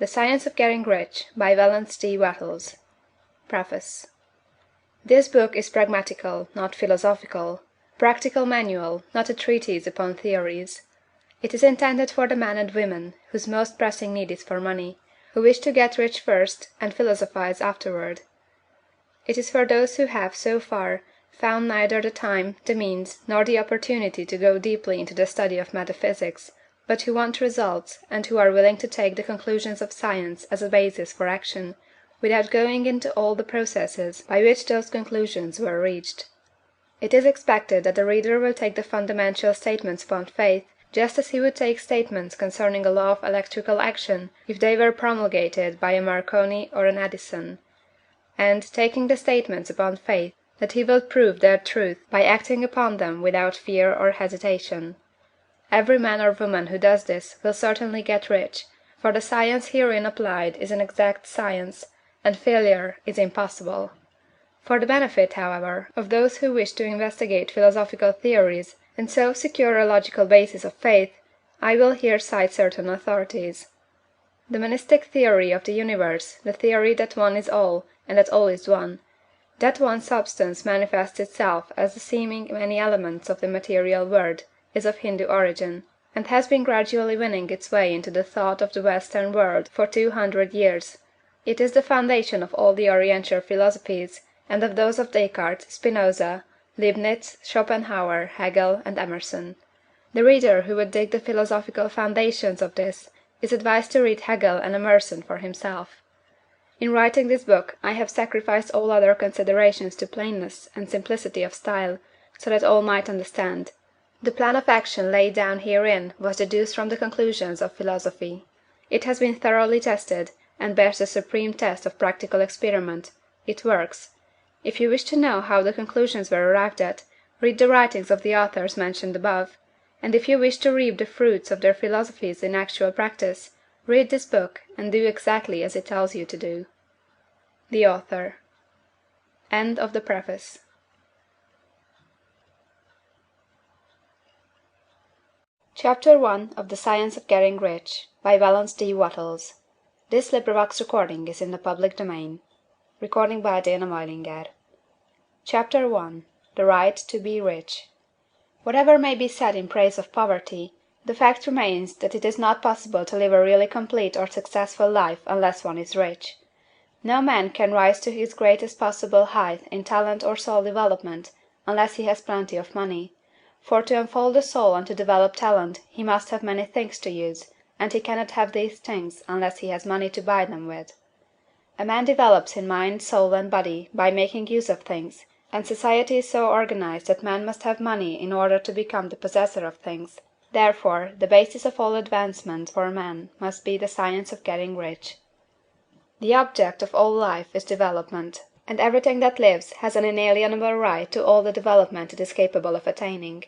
The Science of Getting Rich by Wallace D. Wattles. Preface. This book is pragmatical, not philosophical; practical manual, not a treatise upon theories. It is intended for the men and women whose most pressing need is for money, who wish to get rich first and philosophize afterward. It is for those who have, so far, found neither the time, the means, nor the opportunity to go deeply into the study of metaphysics, but who want results, and who are willing to take the conclusions of science as a basis for action, without going into all the processes by which those conclusions were reached. It is expected that the reader will take the fundamental statements upon faith, just as he would take statements concerning a law of electrical action if they were promulgated by a Marconi or an Edison; and, taking the statements upon faith, that he will prove their truth by acting upon them without fear or hesitation. Every man or woman who does this will certainly get rich, for the science herein applied is an exact science, and failure is impossible. For the benefit, however, of those who wish to investigate philosophical theories, and so secure a logical basis of faith, I will here cite certain authorities. The monistic theory of the universe, the theory that one is all, and that all is one; that one substance manifests itself as the seeming many elements of the material world, is of Hindu origin, and has been gradually winning its way into the thought of the Western world for 200 years. It is the foundation of all the Oriental philosophies, and of those of Descartes, Spinoza, Leibniz, Schopenhauer, Hegel, and Emerson. The reader who would dig the philosophical foundations of this is advised to read Hegel and Emerson for himself. In writing this book I have sacrificed all other considerations to plainness and simplicity of style, so that all might understand. The plan of action laid down herein was deduced from the conclusions of philosophy. It has been thoroughly tested, and bears the supreme test of practical experiment. It works. If you wish to know how the conclusions were arrived at, read the writings of the authors mentioned above; and if you wish to reap the fruits of their philosophies in actual practice, read this book, and do exactly as it tells you to do. The Author. End of the Preface. Chapter I of The Science of Getting Rich by Wallace D. Wattles. This recording is in the public domain. Chapter I. The Right to be Rich. Whatever may be said in praise of poverty, the fact remains that it is not possible to live a really complete or successful life unless one is rich. No man can rise to his greatest possible height in talent or soul development unless he has plenty of money, for to unfold the soul and to develop talent he must have many things to use, and he cannot have these things unless he has money to buy them with. A man develops in mind, soul, and body by making use of things, and society is so organized that man must have money in order to become the possessor of things. Therefore, the basis of all advancement for man must be the science of getting rich. The object of all life is development, and everything that lives has an inalienable right to all the development it is capable of attaining.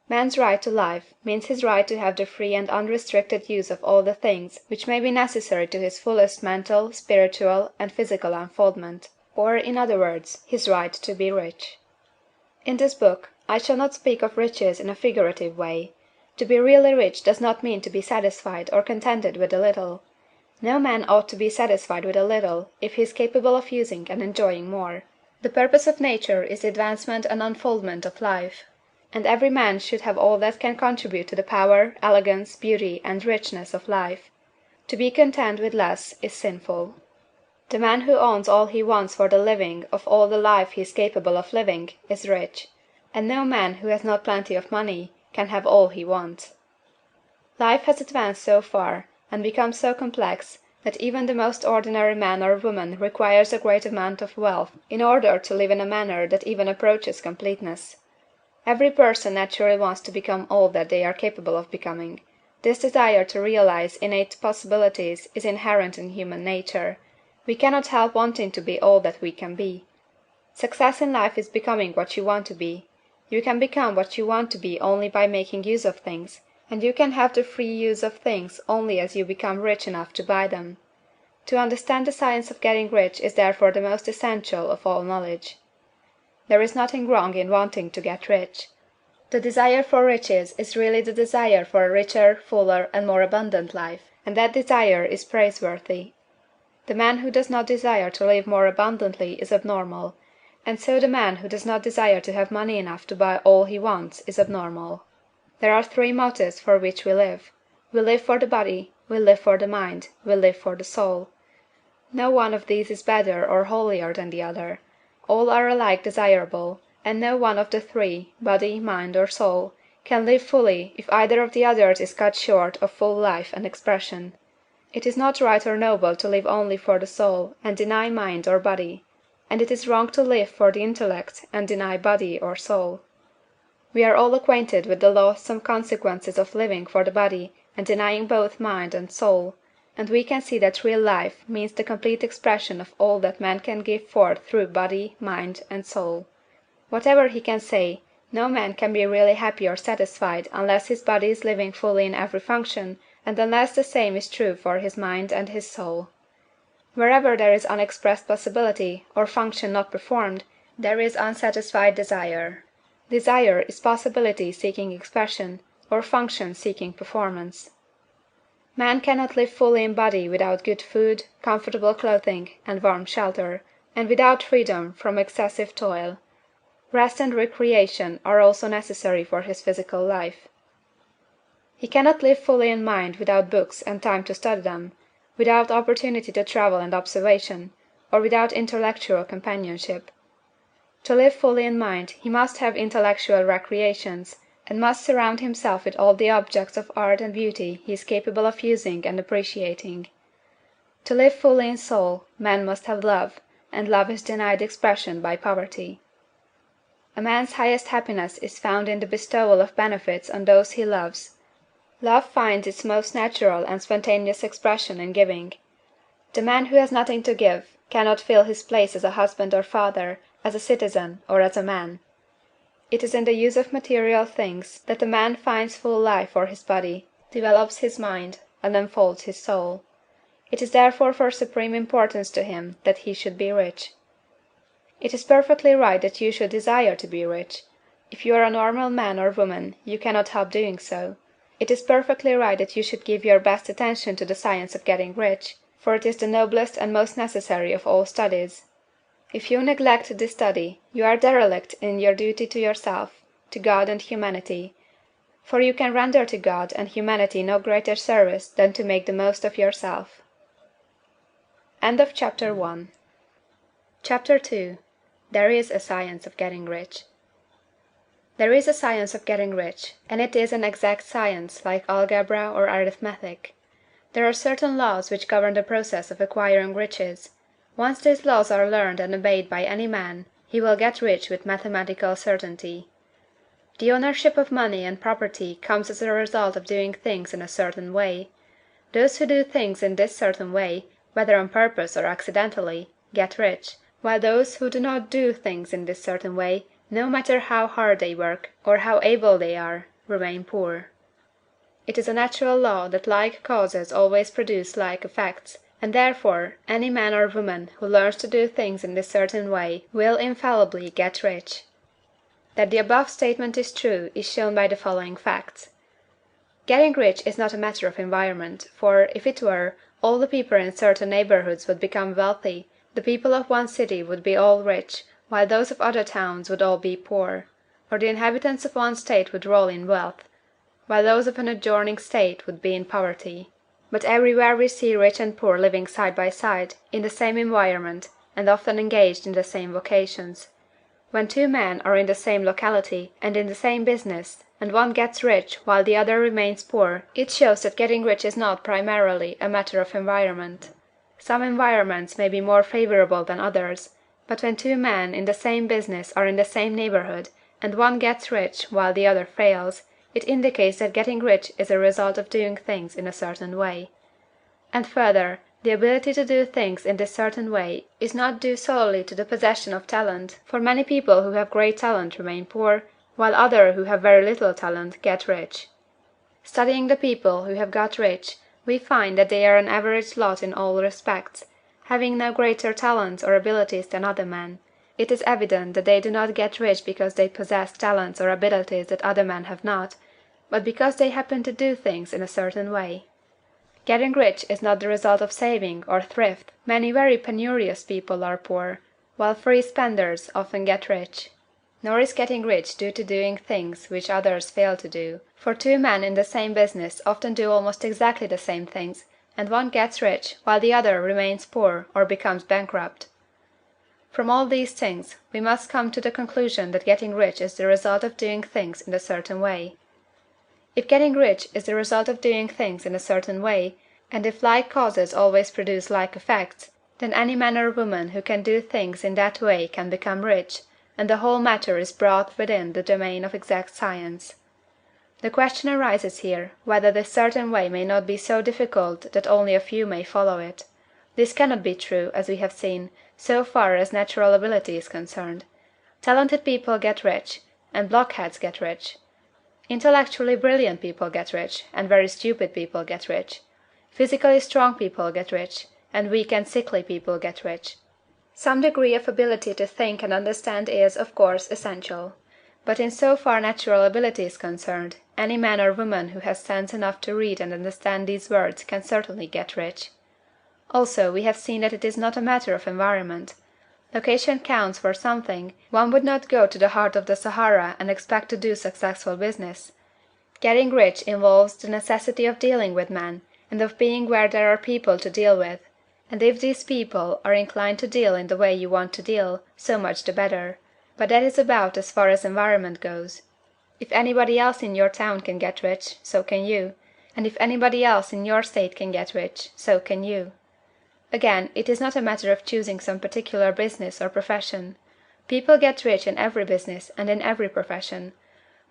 Man's right to life means his right to have the free and unrestricted use of all the things which may be necessary to his fullest mental, spiritual, and physical unfoldment, or, in other words, his right to be rich. In this book I shall not speak of riches in a figurative way. To be really rich does not mean to be satisfied or contented with a little. No man ought to be satisfied with a little if he is capable of using and enjoying more. The purpose of nature is the advancement and unfoldment of life, and every man should have all that can contribute to the power, elegance, beauty, and richness of life. To be content with less is sinful. The man who owns all he wants for the living of all the life he is capable of living is rich, and no man who has not plenty of money can have all he wants. Life has advanced so far, and become so complex, that even the most ordinary man or woman requires a great amount of wealth in order to live in a manner that even approaches completeness. Every person naturally wants to become all that they are capable of becoming. This desire to realize innate possibilities is inherent in human nature. We cannot help wanting to be all that we can be. Success in life is becoming what you want to be. You can become what you want to be only by making use of things, and you can have the free use of things only as you become rich enough to buy them. To understand the science of getting rich is therefore the most essential of all knowledge. There is nothing wrong in wanting to get rich. The desire for riches is really the desire for a richer, fuller, and more abundant life, and that desire is praiseworthy. The man who does not desire to live more abundantly is abnormal, and so the man who does not desire to have money enough to buy all he wants is abnormal. There are three motives for which we live. We live for the body, we live for the mind, we live for the soul. No one of these is better or holier than the other. All are alike desirable, and no one of the three, body, mind, or soul, can live fully if either of the others is cut short of full life and expression. It is not right or noble to live only for the soul and deny mind or body, and it is wrong to live for the intellect and deny body or soul. We are all acquainted with the loathsome consequences of living for the body and denying both mind and soul, and we can see that real life means the complete expression of all that man can give forth through body, mind, and soul. Whatever he can say, no man can be really happy or satisfied unless his body is living fully in every function, and unless the same is true for his mind and his soul. Wherever there is unexpressed possibility, or function not performed, there is unsatisfied desire. Desire is possibility seeking expression, or function seeking performance. Man cannot live fully in body without good food, comfortable clothing, and warm shelter, and without freedom from excessive toil. Rest and recreation are also necessary for his physical life. He cannot live fully in mind without books and time to study them, without opportunity to travel and observation, or without intellectual companionship. To live fully in mind he must have intellectual recreations, and must surround himself with all the objects of art and beauty he is capable of using and appreciating. To live fully in soul, man must have love, and love is denied expression by poverty. A man's highest happiness is found in the bestowal of benefits on those he loves. Love finds its most natural and spontaneous expression in giving. The man who has nothing to give cannot fill his place as a husband or father, as a citizen, or as a man. It is in the use of material things that a man finds full life for his body, develops his mind, and unfolds his soul. It is therefore of supreme importance to him that he should be rich. It is perfectly right that you should desire to be rich. If you are a normal man or woman, you cannot help doing so. It is perfectly right that you should give your best attention to the science of getting rich, for it is the noblest and most necessary of all studies. If you neglect this study, you are derelict in your duty to yourself, to God and humanity, for you can render to God and humanity no greater service than to make the most of yourself. End of Chapter 1. Chapter 2. There is a Science of Getting Rich. There is a science of getting rich, and it is an exact science, like algebra or arithmetic. There are certain laws which govern the process of acquiring riches. Once these laws are learned and obeyed by any man, he will get rich with mathematical certainty. The ownership of money and property comes as a result of doing things in a certain way. Those who do things in this certain way, whether on purpose or accidentally, get rich, while those who do not do things in this certain way, no matter how hard they work, or how able they are, remain poor. It is a natural law that like causes always produce like effects, and therefore any man or woman who learns to do things in this certain way will infallibly get rich. That the above statement is true is shown by the following facts. Getting rich is not a matter of environment, for, if it were, all the people in certain neighborhoods would become wealthy, the people of one city would be all rich, while those of other towns would all be poor, or the inhabitants of one state would roll in wealth, while those of an adjoining state would be in poverty. But everywhere we see rich and poor living side by side, in the same environment, and often engaged in the same vocations. When two men are in the same locality, and in the same business, and one gets rich while the other remains poor, it shows that getting rich is not primarily a matter of environment. Some environments may be more favorable than others, but when two men in the same business are in the same neighborhood, and one gets rich while the other fails, it indicates that getting rich is a result of doing things in a certain way. And further, the ability to do things in this certain way is not due solely to the possession of talent, for many people who have great talent remain poor, while others who have very little talent get rich. Studying the people who have got rich, we find that they are an average lot in all respects, having no greater talents or abilities than other men. It is evident that they do not get rich because they possess talents or abilities that other men have not, but because they happen to do things in a certain way. Getting rich is not the result of saving or thrift. Many very penurious people are poor, while free spenders often get rich. Nor is getting rich due to doing things which others fail to do, for two men in the same business often do almost exactly the same things, and one gets rich while the other remains poor or becomes bankrupt. From all these things, we must come to the conclusion that getting rich is the result of doing things in a certain way. If getting rich is the result of doing things in a certain way, and if like causes always produce like effects, then any man or woman who can do things in that way can become rich, and the whole matter is brought within the domain of exact science. The question arises here, whether this certain way may not be so difficult that only a few may follow it. This cannot be true, as we have seen, so far as natural ability is concerned. Talented people get rich, and blockheads get rich. Intellectually brilliant people get rich, and very stupid people get rich. Physically strong people get rich, and weak and sickly people get rich. Some degree of ability to think and understand is, of course, essential. But in so far natural ability is concerned, any man or woman who has sense enough to read and understand these words can certainly get rich. Also, we have seen that it is not a matter of environment. Location counts for something. One would not go to the heart of the Sahara and expect to do successful business. Getting rich involves the necessity of dealing with men, and of being where there are people to deal with. And if these people are inclined to deal in the way you want to deal, so much the better. But that is about as far as environment goes. If anybody else in your town can get rich, so can you. And if anybody else in your state can get rich, so can you. Again, it is not a matter of choosing some particular business or profession. People get rich in every business and in every profession,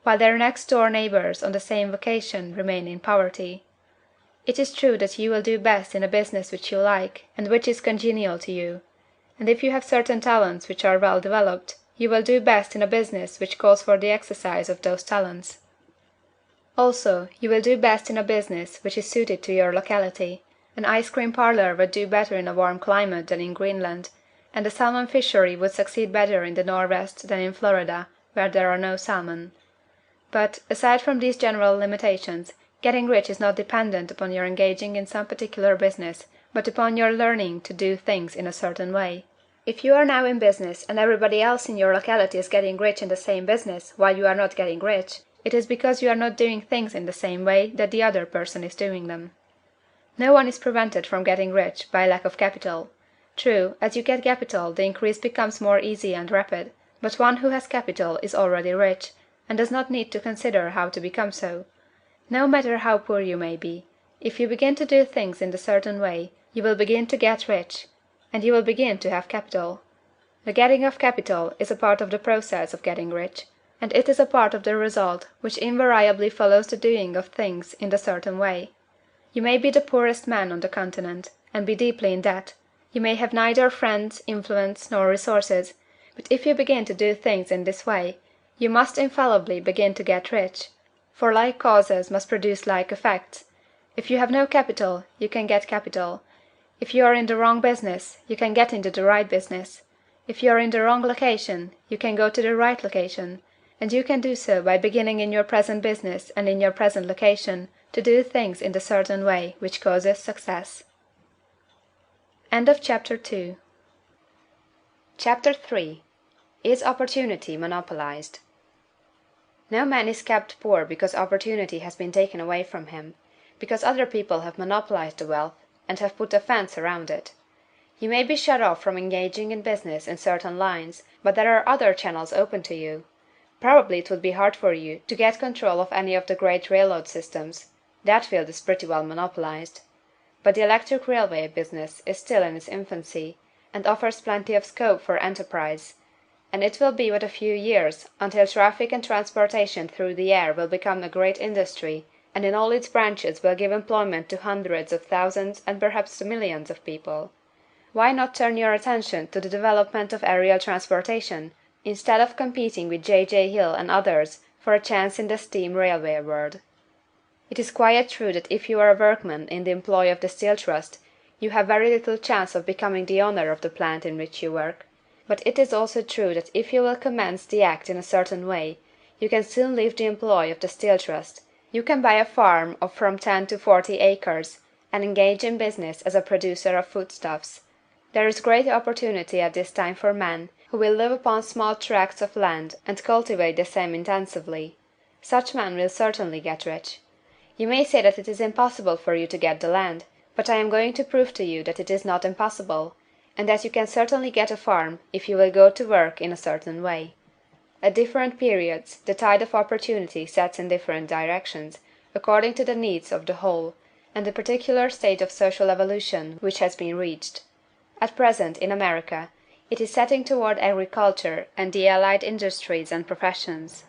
while their next door neighbors on the same vocation remain in poverty. It is true that you will do best in a business which you like, and which is congenial to you. And if you have certain talents which are well developed, you will do best in a business which calls for the exercise of those talents. Also, you will do best in a business which is suited to your locality. An ice cream parlor would do better in a warm climate than in Greenland, and a salmon fishery would succeed better in the Northwest than in Florida, where there are no salmon. But, aside from these general limitations, getting rich is not dependent upon your engaging in some particular business, but upon your learning to do things in a certain way. If you are now in business and everybody else in your locality is getting rich in the same business while you are not getting rich, it is because you are not doing things in the same way that the other person is doing them. No one is prevented from getting rich by lack of capital. True, as you get capital the increase becomes more easy and rapid, but one who has capital is already rich, and does not need to consider how to become so. No matter how poor you may be, if you begin to do things in a certain way, you will begin to get rich, and you will begin to have capital. The getting of capital is a part of the process of getting rich, and it is a part of the result which invariably follows the doing of things in a certain way. You may be the poorest man on the continent, and be deeply in debt. You may have neither friends, influence, nor resources, but if you begin to do things in this way, you must infallibly begin to get rich, for like causes must produce like effects. If you have no capital, you can get capital. If you are in the wrong business, you can get into the right business. If you are in the wrong location, you can go to the right location, and you can do so by beginning in your present business and in your present location to do things in the certain way which causes success. End of Chapter 2. Chapter 3. Is Opportunity Monopolized? No man is kept poor because opportunity has been taken away from him, because other people have monopolized the wealth, and have put a fence around it. You may be shut off from engaging in business in certain lines, but there are other channels open to you. Probably it would be hard for you to get control of any of the great railroad systems. That field is pretty well monopolized. But the electric railway business is still in its infancy, and offers plenty of scope for enterprise, and it will be but a few years until traffic and transportation through the air will become a great industry, and in all its branches will give employment to hundreds of thousands and perhaps to millions of people. Why not turn your attention to the development of aerial transportation, instead of competing with J. Hill and others for a chance in the steam railway world? It is quite true that if you are a workman in the employ of the Steel Trust, you have very little chance of becoming the owner of the plant in which you work. But it is also true that if you will commence the act in a certain way, you can soon leave the employ of the Steel Trust. You can buy a farm of from 10 to 40 acres, and engage in business as a producer of foodstuffs. There is great opportunity at this time for men who will live upon small tracts of land and cultivate the same intensively. Such men will certainly get rich. You may say that it is impossible for you to get the land, but I am going to prove to you that it is not impossible, and that you can certainly get a farm if you will go to work in a certain way. At different periods the tide of opportunity sets in different directions, according to the needs of the whole, and the particular state of social evolution which has been reached. At present, in America, it is setting toward agriculture and the allied industries and professions.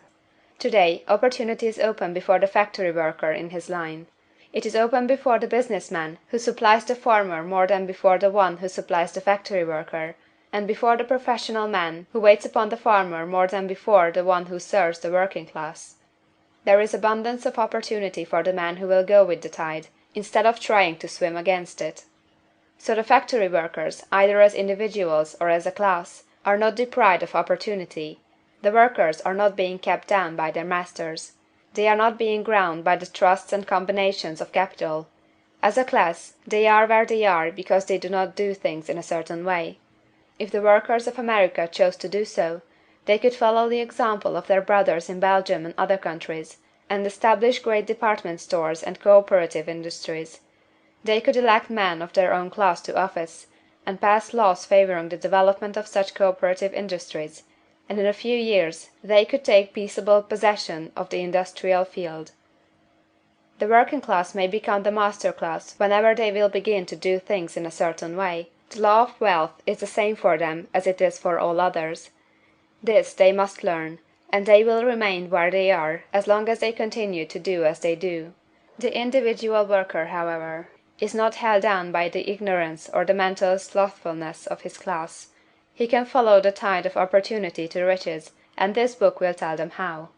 Today, opportunity is open before the factory worker in his line. It is open before the business man who supplies the farmer more than before the one who supplies the factory worker, and before the professional man who waits upon the farmer more than before the one who serves the working class. There is abundance of opportunity for the man who will go with the tide, instead of trying to swim against it. So the factory workers, either as individuals or as a class, are not deprived of opportunity. The workers are not being kept down by their masters. They are not being ground by the trusts and combinations of capital. As a class, they are where they are because they do not do things in a certain way. If the workers of America chose to do so, they could follow the example of their brothers in Belgium and other countries, and establish great department stores and cooperative industries. They could elect men of their own class to office, and pass laws favoring the development of such cooperative industries, and in a few years they could take peaceable possession of the industrial field. The working class may become the master class whenever they will begin to do things in a certain way. The law of wealth is the same for them as it is for all others. This they must learn, and they will remain where they are as long as they continue to do as they do. The individual worker, however, is not held down by the ignorance or the mental slothfulness of his class. He can follow the tide of opportunity to riches, and this book will tell them how.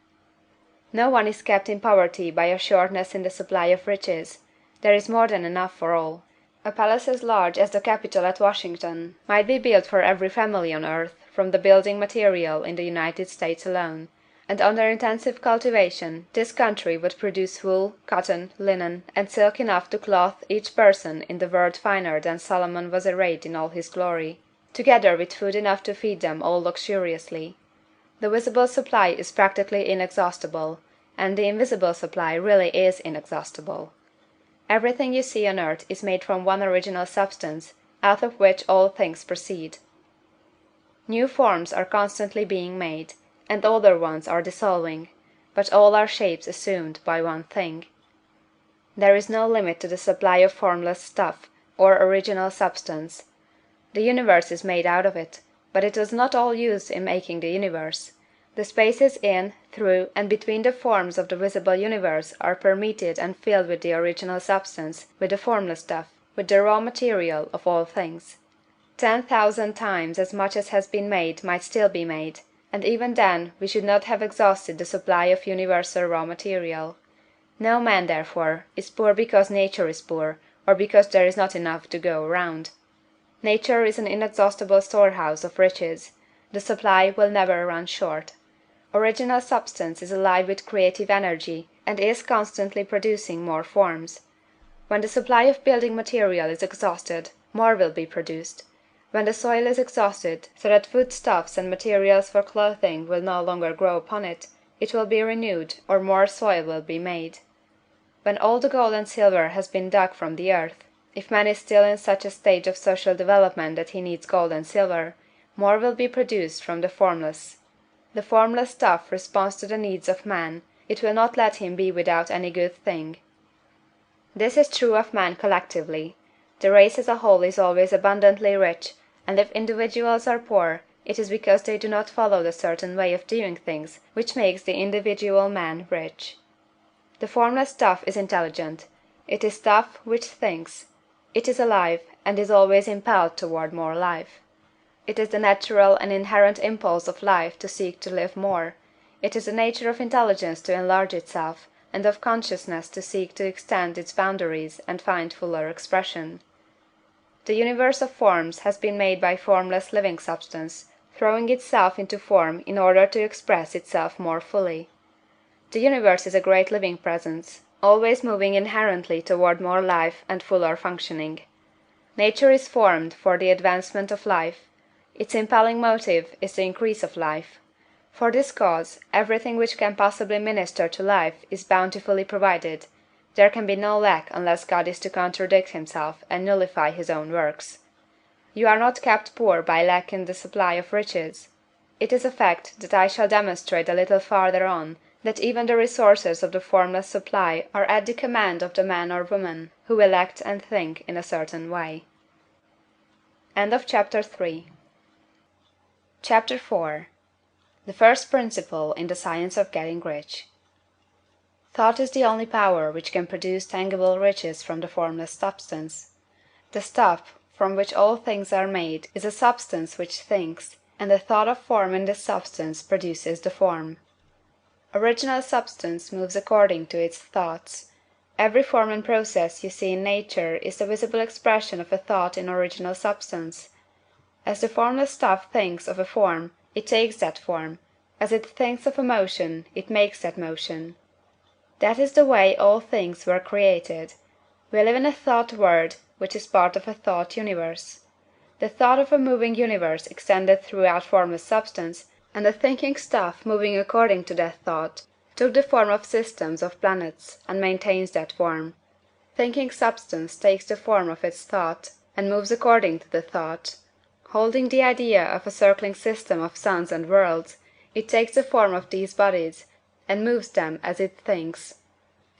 No one is kept in poverty by a shortness in the supply of riches. There is more than enough for all. A palace as large as the Capitol at Washington might be built for every family on earth from the building material in the United States alone, and under intensive cultivation this country would produce wool, cotton, linen, and silk enough to clothe each person in the world finer than Solomon was arrayed in all his glory, together with food enough to feed them all luxuriously. The visible supply is practically inexhaustible, and the invisible supply really is inexhaustible. Everything you see on earth is made from one original substance, out of which all things proceed. New forms are constantly being made, and older ones are dissolving, but all are shapes assumed by one thing. There is no limit to the supply of formless stuff, or original substance. The universe is made out of it, but it was not all used in making the universe. The spaces in, through, and between the forms of the visible universe are permeated and filled with the original substance, with the formless stuff, with the raw material of all things. 10,000 times as much as has been made might still be made, and even then we should not have exhausted the supply of universal raw material. No man, therefore, is poor because nature is poor, or because there is not enough to go around. Nature is an inexhaustible storehouse of riches. The supply will never run short. Original substance is alive with creative energy, and is constantly producing more forms. When the supply of building material is exhausted, more will be produced. When the soil is exhausted, so that foodstuffs and materials for clothing will no longer grow upon it, it will be renewed, or more soil will be made. When all the gold and silver has been dug from the earth, if man is still in such a stage of social development that he needs gold and silver, more will be produced from the formless. The formless stuff responds to the needs of man, it will not let him be without any good thing. This is true of man collectively. The race as a whole is always abundantly rich, and if individuals are poor, it is because they do not follow the certain way of doing things which makes the individual man rich. The formless stuff is intelligent. It is stuff which thinks. It is alive, and is always impelled toward more life. It is the natural and inherent impulse of life to seek to live more. It is the nature of intelligence to enlarge itself, and of consciousness to seek to extend its boundaries and find fuller expression. The universe of forms has been made by formless living substance, throwing itself into form in order to express itself more fully. The universe is a great living presence. always moving inherently toward more life and fuller functioning. Nature is formed for the advancement of life; its impelling motive is the increase of life. For this cause, everything which can possibly minister to life is bountifully provided; there can be no lack unless God is to contradict himself and nullify his own works. You are not kept poor by lack in the supply of riches. It is a fact that I shall demonstrate a little farther on, that even the resources of the formless supply are at the command of the man or woman who will act and think in a certain way. CHAPTER IV. The first principle in the science of getting rich. Thought is the only power which can produce tangible riches from the formless substance. The stuff from which all things are made is a substance which thinks, and the thought of form in this substance produces the form. Original substance moves according to its thoughts. Every form and process you see in nature is the visible expression of a thought in original substance. As the formless stuff thinks of a form, it takes that form; as it thinks of a motion, it makes that motion. That is the way all things were created. We live in a thought world, which is part of a thought universe. The thought of a moving universe extended throughout formless substance, and the thinking stuff moving according to that thought took the form of systems of planets, and maintains that form. Thinking substance takes the form of its thought, and moves according to the thought. Holding the idea of a circling system of suns and worlds, it takes the form of these bodies, and moves them as it thinks.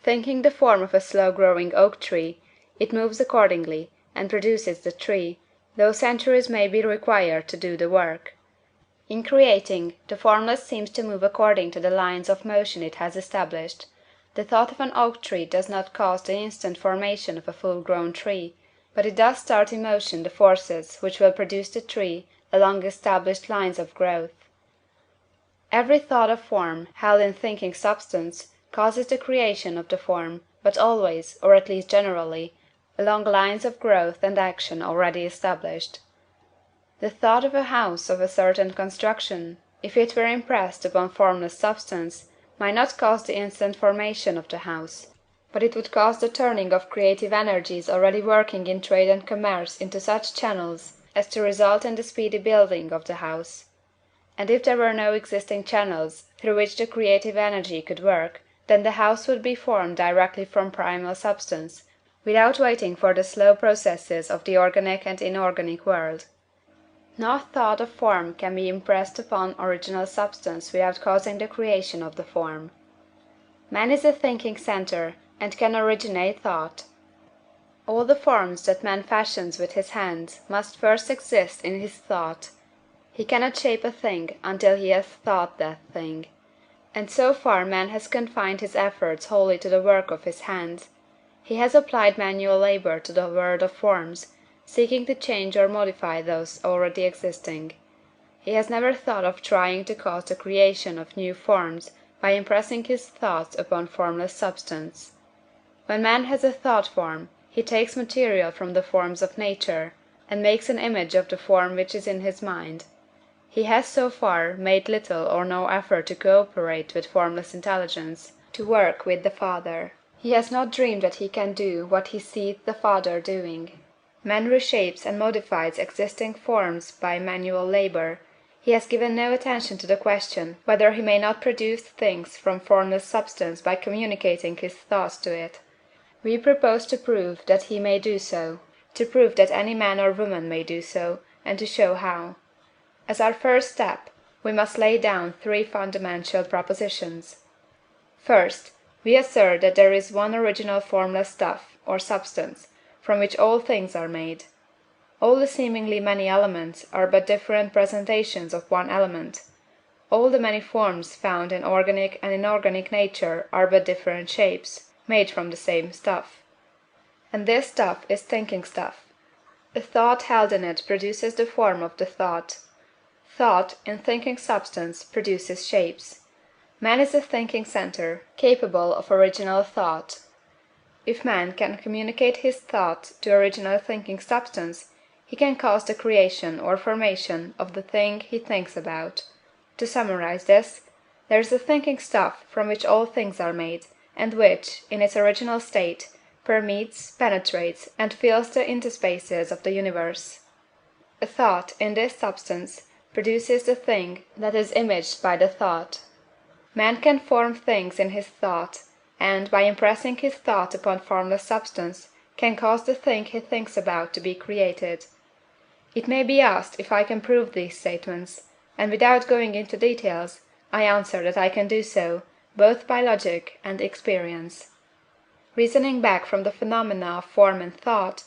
Thinking the form of a slow-growing oak tree, it moves accordingly, and produces the tree, though centuries may be required to do the work. In creating, the formless seems to move according to the lines of motion it has established. The thought of an oak tree does not cause the instant formation of a full-grown tree, but it does start in motion the forces which will produce the tree along established lines of growth. Every thought of form, held in thinking substance, causes the creation of the form, but always, or at least generally, along lines of growth and action already established. The thought of a house of a certain construction, if it were impressed upon formless substance, might not cause the instant formation of the house, but it would cause the turning of creative energies already working in trade and commerce into such channels as to result in the speedy building of the house. And if there were no existing channels through which the creative energy could work, then the house would be formed directly from primal substance, without waiting for the slow processes of the organic and inorganic world. No thought of form can be impressed upon original substance without causing the creation of the form. Man is a thinking centre, and can originate thought. All the forms that man fashions with his hands must first exist in his thought. He cannot shape a thing until he has thought that thing. And so far man has confined his efforts wholly to the work of his hands. He has applied manual labor to the world of forms, seeking to change or modify those already existing. He has never thought of trying to cause the creation of new forms by impressing his thoughts upon formless substance. When man has a thought form, he takes material from the forms of nature, and makes an image of the form which is in his mind. He has so far made little or no effort to co-operate with formless intelligence, to work with the Father. He has not dreamed that he can do what he seeth the Father doing. Man reshapes and modifies existing forms by manual labor. He has given no attention to the question whether he may not produce things from formless substance by communicating his thoughts to it. We propose to prove that he may do so, to prove that any man or woman may do so, and to show how. As our first step, we must lay down three fundamental propositions. First, we assert that there is one original formless stuff, or substance, from which all things are made. All the seemingly many elements are but different presentations of one element. All the many forms found in organic and inorganic nature are but different shapes, made from the same stuff. And this stuff is thinking stuff. A thought held in it produces the form of the thought. Thought, in thinking substance, produces shapes. Man is a thinking centre, capable of original thought. If man can communicate his thought to original thinking substance, he can cause the creation or formation of the thing he thinks about. To summarize this, there is a thinking stuff from which all things are made, and which, in its original state, permeates, penetrates, and fills the interspaces of the universe. A thought, in this substance, produces the thing that is imaged by the thought. Man can form things in his thought, and, by impressing his thought upon formless substance, can cause the thing he thinks about to be created. It may be asked if I can prove these statements, and without going into details, I answer that I can do so, both by logic and experience. Reasoning back from the phenomena of form and thought,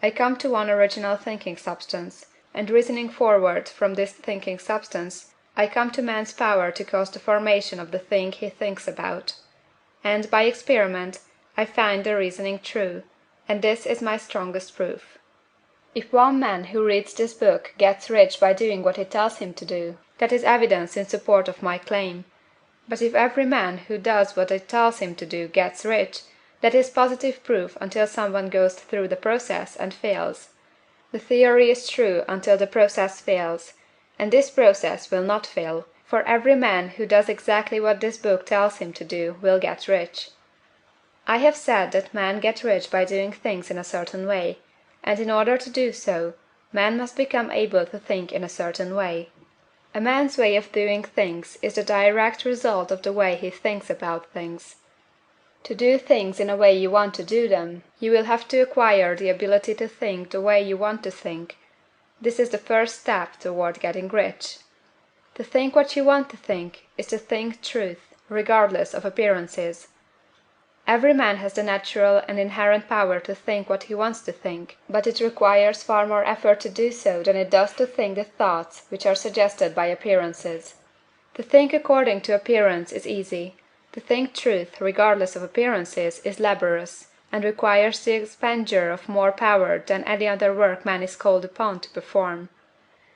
I come to one original thinking substance, and reasoning forward from this thinking substance, I come to man's power to cause the formation of the thing he thinks about. And, by experiment, I find the reasoning true, and this is my strongest proof. If one man who reads this book gets rich by doing what it tells him to do, that is evidence in support of my claim. But if every man who does what it tells him to do gets rich, that is positive proof until someone goes through the process and fails. The theory is true until the process fails, and this process will not fail, for every man who does exactly what this book tells him to do will get rich. I have said that men get rich by doing things in a certain way, and in order to do so, man must become able to think in a certain way. A man's way of doing things is the direct result of the way he thinks about things. To do things in a way you want to do them, you will have to acquire the ability to think the way you want to think. This is the first step toward getting rich. To think what you want to think is to think truth, regardless of appearances. Every man has the natural and inherent power to think what he wants to think, but it requires far more effort to do so than it does to think the thoughts which are suggested by appearances. To think according to appearance is easy. To think truth, regardless of appearances, is laborious, and requires the expenditure of more power than any other work man is called upon to perform.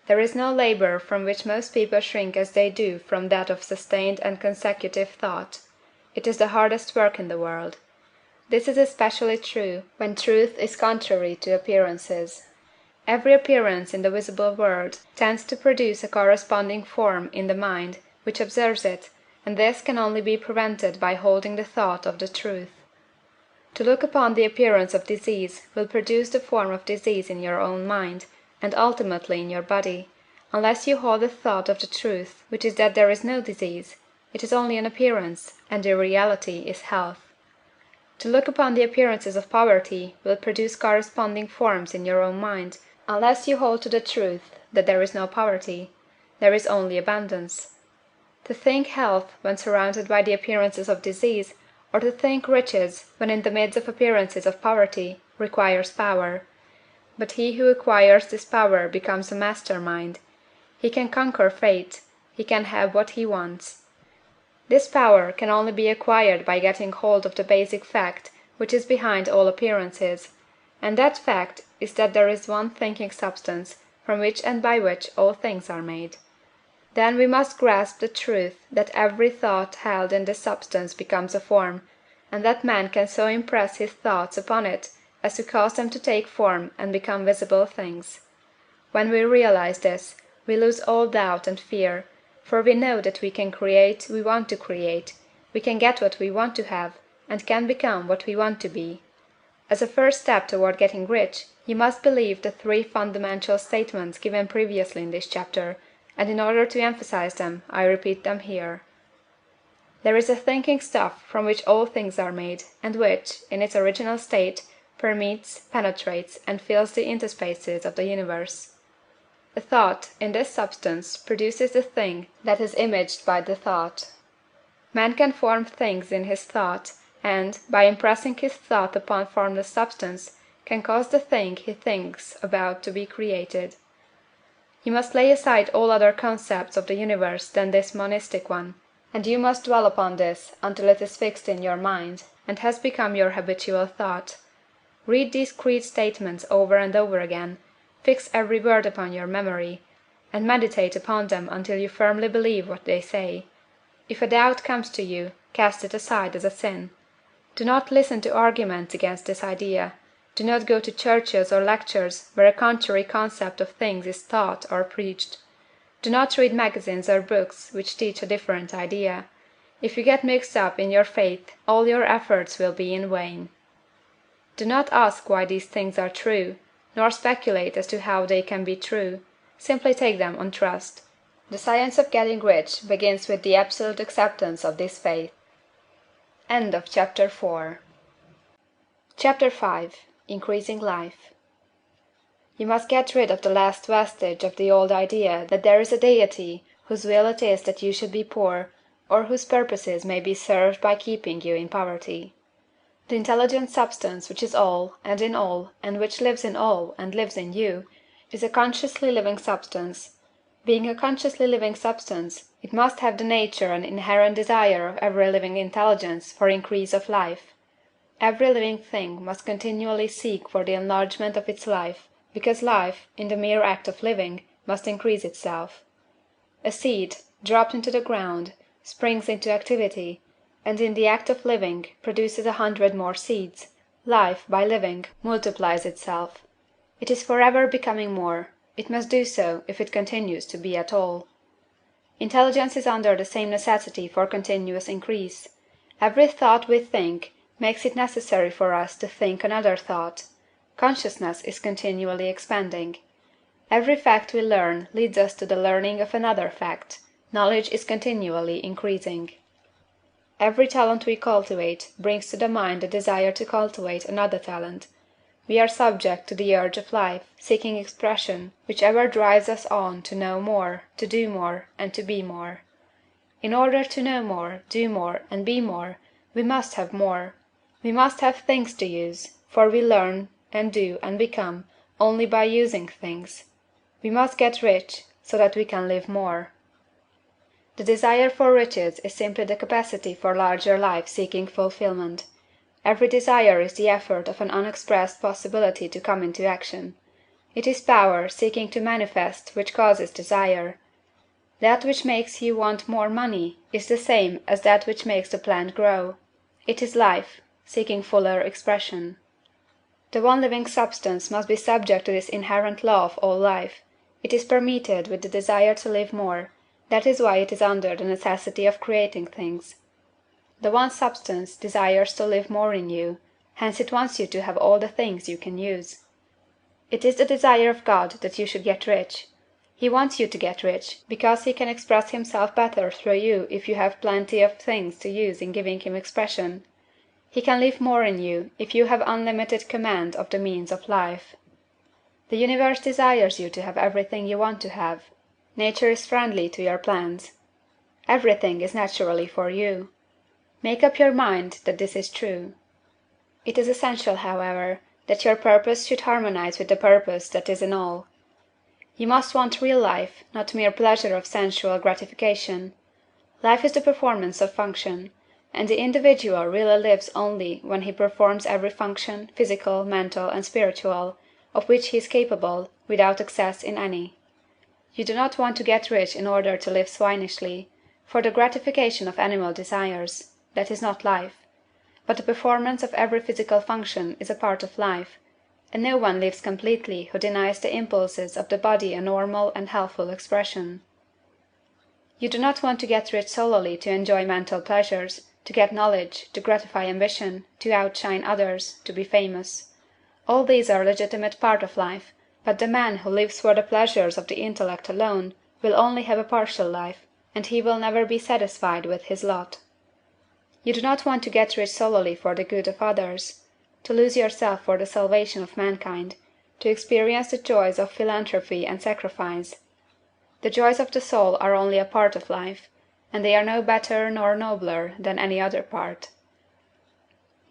There is no labor from which most people shrink as they do from that of sustained and consecutive thought. It is the hardest work in the world. This is especially true when truth is contrary to appearances. Every appearance in the visible world tends to produce a corresponding form in the mind which observes it, and this can only be prevented by holding the thought of the truth. To look upon the appearance of disease will produce the form of disease in your own mind, and ultimately in your body, unless you hold the thought of the truth, which is that there is no disease, it is only an appearance, and the reality is health. To look upon the appearances of poverty will produce corresponding forms in your own mind, unless you hold to the truth that there is no poverty, there is only abundance. To think health when surrounded by the appearances of disease, or to think riches when in the midst of appearances of poverty, requires power. But he who acquires this power becomes a master mind. He can conquer fate, he can have what he wants. This power can only be acquired by getting hold of the basic fact which is behind all appearances, and that fact is that there is one thinking substance from which and by which all things are made. Then we must grasp the truth that every thought held in this substance becomes a form, and that man can so impress his thoughts upon it as to cause them to take form and become visible things. When we realize this, we lose all doubt and fear, for we know that we can create we want to create, we can get what we want to have, and can become what we want to be. As a first step toward getting rich, you must believe the three fundamental statements given previously in this chapter, and in order to emphasize them, I repeat them here. There is a thinking stuff from which all things are made, and which, in its original state, permeates, penetrates, and fills the interspaces of the universe. A thought, in this substance, produces the thing that is imaged by the thought. Man can form things in his thought, and, by impressing his thought upon formless substance, can cause the thing he thinks about to be created. You must lay aside all other concepts of the universe than this monistic one, and you must dwell upon this until it is fixed in your mind, and has become your habitual thought. Read these creed statements over and over again, fix every word upon your memory, and meditate upon them until you firmly believe what they say. If a doubt comes to you, cast it aside as a sin. Do not listen to arguments against this idea. Do not go to churches or lectures where a contrary concept of things is taught or preached. Do not read magazines or books which teach a different idea. If you get mixed up in your faith, all your efforts will be in vain. Do not ask why these things are true, nor speculate as to how they can be true. Simply take them on trust. The science of getting rich begins with the absolute acceptance of this faith. CHAPTER V. Increasing Life. You must get rid of the last vestige of the old idea that there is a Deity whose will it is that you should be poor, or whose purposes may be served by keeping you in poverty. The intelligent substance which is all, and in all, and which lives in all, and lives in you, is a consciously living substance. Being a consciously living substance, it must have the nature and inherent desire of every living intelligence for increase of life. Every living thing must continually seek for the enlargement of its life, because life, in the mere act of living, must increase itself. A seed, dropped into the ground, springs into activity, and in the act of living produces 100 more seeds. Life, by living, multiplies itself. It is forever becoming more. It must do so if it continues to be at all. Intelligence is under the same necessity for continuous increase. Every thought we think makes it necessary for us to think another thought. Consciousness is continually expanding. Every fact we learn leads us to the learning of another fact. Knowledge is continually increasing. Every talent we cultivate brings to the mind the desire to cultivate another talent. We are subject to the urge of life, seeking expression, which ever drives us on to know more, to do more, and to be more. In order to know more, do more, and be more, we must have more. We must have things to use, for we learn, and do, and become, only by using things. We must get rich, so that we can live more. The desire for riches is simply the capacity for larger life seeking fulfillment. Every desire is the effort of an unexpressed possibility to come into action. It is power seeking to manifest which causes desire. That which makes you want more money is the same as that which makes the plant grow. It is life, seeking fuller expression. The one living substance must be subject to this inherent law of all life. It is permeated with the desire to live more. That is why it is under the necessity of creating things. The one substance desires to live more in you, hence it wants you to have all the things you can use. It is the desire of God that you should get rich. He wants you to get rich, because he can express himself better through you if you have plenty of things to use in giving him expression. He can live more in you if you have unlimited command of the means of life. The universe desires you to have everything you want to have. Nature is friendly to your plans. Everything is naturally for you. Make up your mind that this is true. It is essential, however, that your purpose should harmonize with the purpose that is in all. You must want real life, not mere pleasure of sensual gratification. Life is the performance of function, and the individual really lives only when he performs every function, physical, mental, and spiritual, of which he is capable, without excess in any. You do not want to get rich in order to live swinishly, for the gratification of animal desires. That is not life. But the performance of every physical function is a part of life, and no one lives completely who denies the impulses of the body a normal and healthful expression. You do not want to get rich solely to enjoy mental pleasures, to get knowledge, to gratify ambition, to outshine others, to be famous. All these are legitimate part of life, but the man who lives for the pleasures of the intellect alone will only have a partial life, and he will never be satisfied with his lot. You do not want to get rich solely for the good of others, to lose yourself for the salvation of mankind, to experience the joys of philanthropy and sacrifice. The joys of the soul are only a part of life, and they are no better nor nobler than any other part.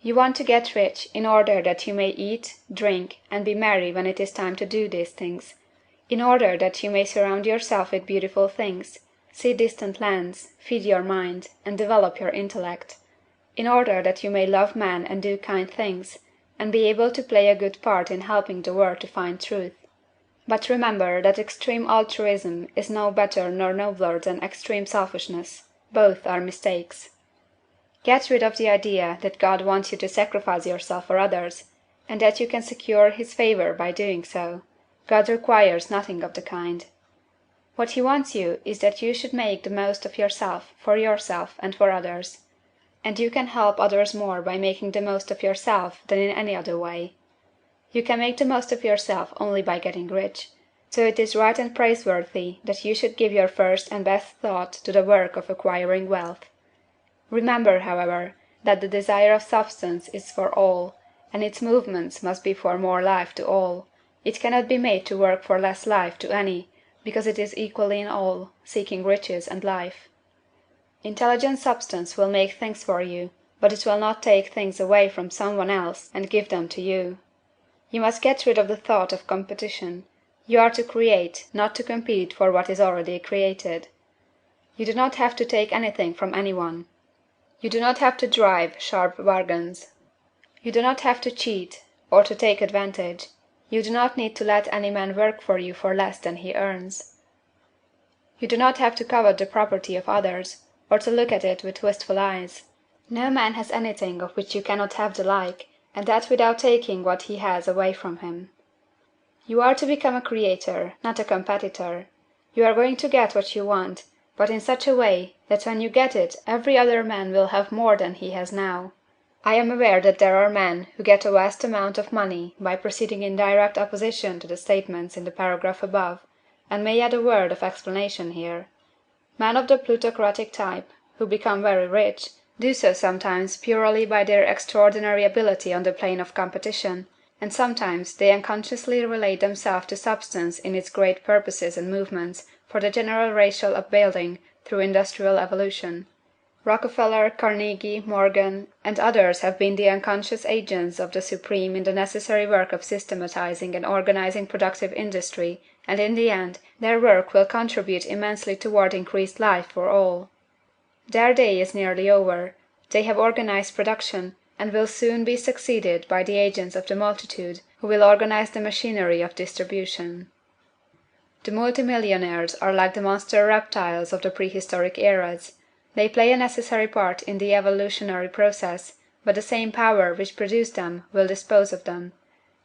You want to get rich in order that you may eat, drink, and be merry when it is time to do these things, in order that you may surround yourself with beautiful things, see distant lands, feed your mind, and develop your intellect, in order that you may love men and do kind things, and be able to play a good part in helping the world to find truth. But remember that extreme altruism is no better nor nobler than extreme selfishness. Both are mistakes. Get rid of the idea that God wants you to sacrifice yourself for others, and that you can secure his favor by doing so. God requires nothing of the kind. What he wants you is that you should make the most of yourself for yourself and for others. And you can help others more by making the most of yourself than in any other way. You can make the most of yourself only by getting rich, so it is right and praiseworthy that you should give your first and best thought to the work of acquiring wealth. Remember, however, that the desire of substance is for all, and its movements must be for more life to all. It cannot be made to work for less life to any, because it is equally in all, seeking riches and life. Intelligent substance will make things for you, but it will not take things away from some one else and give them to you. You must get rid of the thought of competition. You are to create, not to compete for what is already created. You do not have to take anything from anyone. You do not have to drive sharp bargains. You do not have to cheat, or to take advantage. You do not need to let any man work for you for less than he earns. You do not have to covet the property of others, or to look at it with wistful eyes. No man has anything of which you cannot have the like, and that without taking what he has away from him. You are to become a creator, not a competitor. You are going to get what you want, but in such a way that when you get it every other man will have more than he has now. I am aware that there are men who get a vast amount of money by proceeding in direct opposition to the statements in the paragraph above, and may add a word of explanation here. Men of the plutocratic type, who become very rich, do so sometimes purely by their extraordinary ability on the plane of competition, and sometimes they unconsciously relate themselves to substance in its great purposes and movements for the general racial upbuilding through industrial evolution. Rockefeller, Carnegie, Morgan, and others have been the unconscious agents of the supreme in the necessary work of systematizing and organizing productive industry, and in the end their work will contribute immensely toward increased life for all. Their day is nearly over. They have organized production, and will soon be succeeded by the agents of the multitude who will organize the machinery of distribution. The multimillionaires are like the monster reptiles of the prehistoric eras. They play a necessary part in the evolutionary process, but the same power which produced them will dispose of them.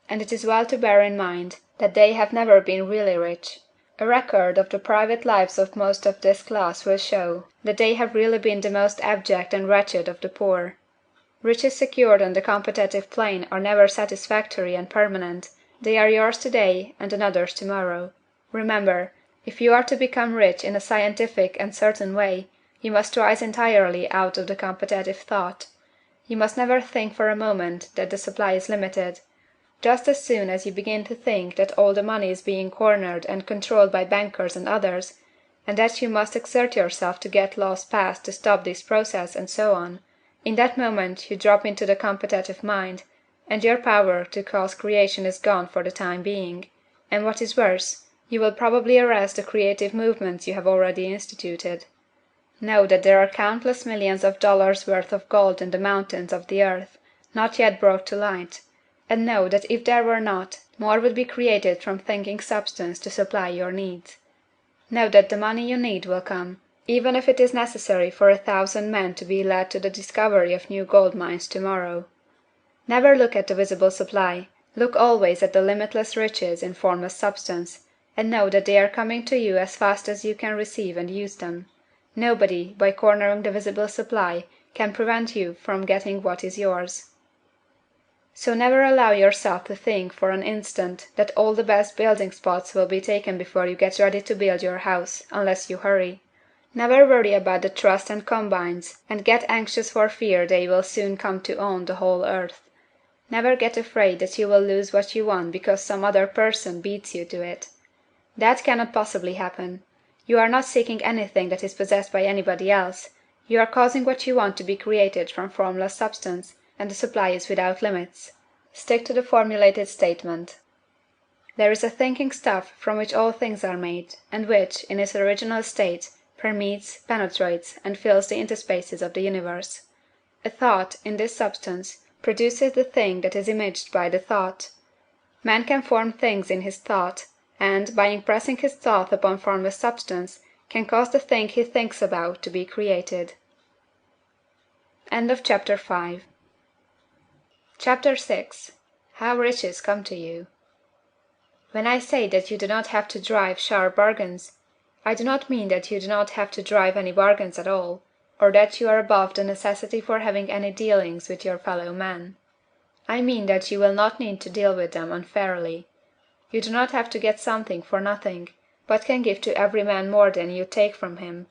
And it is well to bear in mind that they have never been really rich. A record of the private lives of most of this class will show that they have really been the most abject and wretched of the poor. Riches secured on the competitive plane are never satisfactory and permanent. They are yours today and another's tomorrow. Remember, if you are to become rich in a scientific and certain way, you must rise entirely out of the competitive thought. You must never think for a moment that the supply is limited. Just as soon as you begin to think that all the money is being cornered and controlled by bankers and others, and that you must exert yourself to get laws passed to stop this process and so on, in that moment you drop into the competitive mind, and your power to cause creation is gone for the time being, and what is worse, you will probably arrest the creative movements you have already instituted. Know that there are countless millions of dollars worth of gold in the mountains of the earth, not yet brought to light, and know that if there were not, more would be created from thinking substance to supply your needs. Know that the money you need will come, even if it is necessary for 1,000 men to be led to the discovery of new gold mines tomorrow. Never look at the visible supply, look always at the limitless riches in formless substance, and know that they are coming to you as fast as you can receive and use them. Nobody, by cornering the visible supply, can prevent you from getting what is yours. So never allow yourself to think for an instant that all the best building spots will be taken before you get ready to build your house, unless you hurry. Never worry about the trusts and combines, and get anxious for fear they will soon come to own the whole earth. Never get afraid that you will lose what you want because some other person beats you to it. That cannot possibly happen. You are not seeking anything that is possessed by anybody else. You are causing what you want to be created from formless substance, and the supply is without limits. Stick to the formulated statement. There is a thinking stuff from which all things are made, and which, in its original state, permeates, penetrates, and fills the interspaces of the universe. A thought, in this substance, produces the thing that is imaged by the thought. Man can form things in his thought, and, by impressing his thought upon formless substance, can cause the thing he thinks about to be created. End of Chapter 5. Chapter 6. How Riches Come to You. When I say that you do not have to drive sharp bargains, I do not mean that you do not have to drive any bargains at all, or that you are above the necessity for having any dealings with your fellow men. I mean that you will not need to deal with them unfairly. You do not have to get something for nothing, but can give to every man more than you take from him.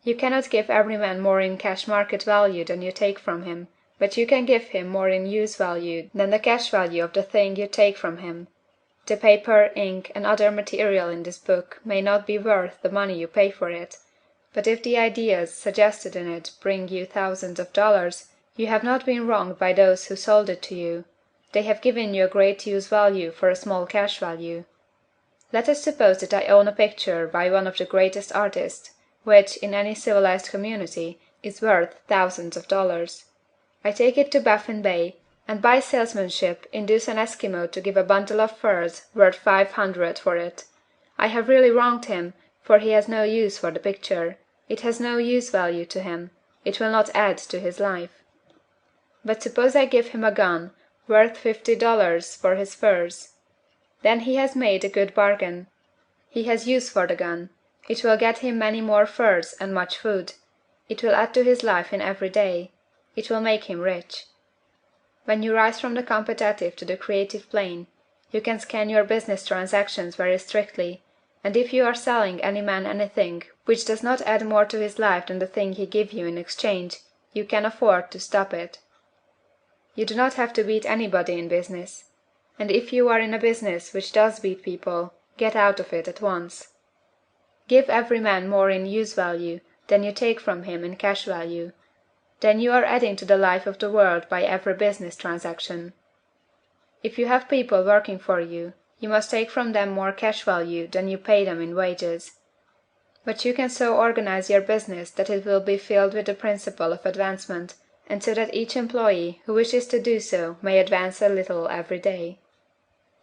You cannot give every man more in cash market value than you take from him, but you can give him more in use value than the cash value of the thing you take from him. The paper, ink, and other material in this book may not be worth the money you pay for it, but if the ideas suggested in it bring you thousands of dollars, you have not been wronged by those who sold it to you. They have given you a great use value for a small cash value. Let us suppose that I own a picture by one of the greatest artists, which, in any civilized community, is worth thousands of dollars. I take it to Baffin Bay, and by salesmanship induce an Eskimo to give a bundle of furs worth $500 for it. I have really wronged him, for he has no use for the picture. It has no use value to him. It will not add to his life. But suppose I give him a gun, worth $50 for his furs. Then he has made a good bargain. He has use for the gun. It will get him many more furs and much food. It will add to his life in every day. It will make him rich. When you rise from the competitive to the creative plane, you can scan your business transactions very strictly, and if you are selling any man anything which does not add more to his life than the thing he gives you in exchange, you can afford to stop it. You do not have to beat anybody in business. And if you are in a business which does beat people, get out of it at once. Give every man more in use value than you take from him in cash value. Then you are adding to the life of the world by every business transaction. If you have people working for you, you must take from them more cash value than you pay them in wages. But you can so organize your business that it will be filled with the principle of advancement, and so that each employee who wishes to do so may advance a little every day.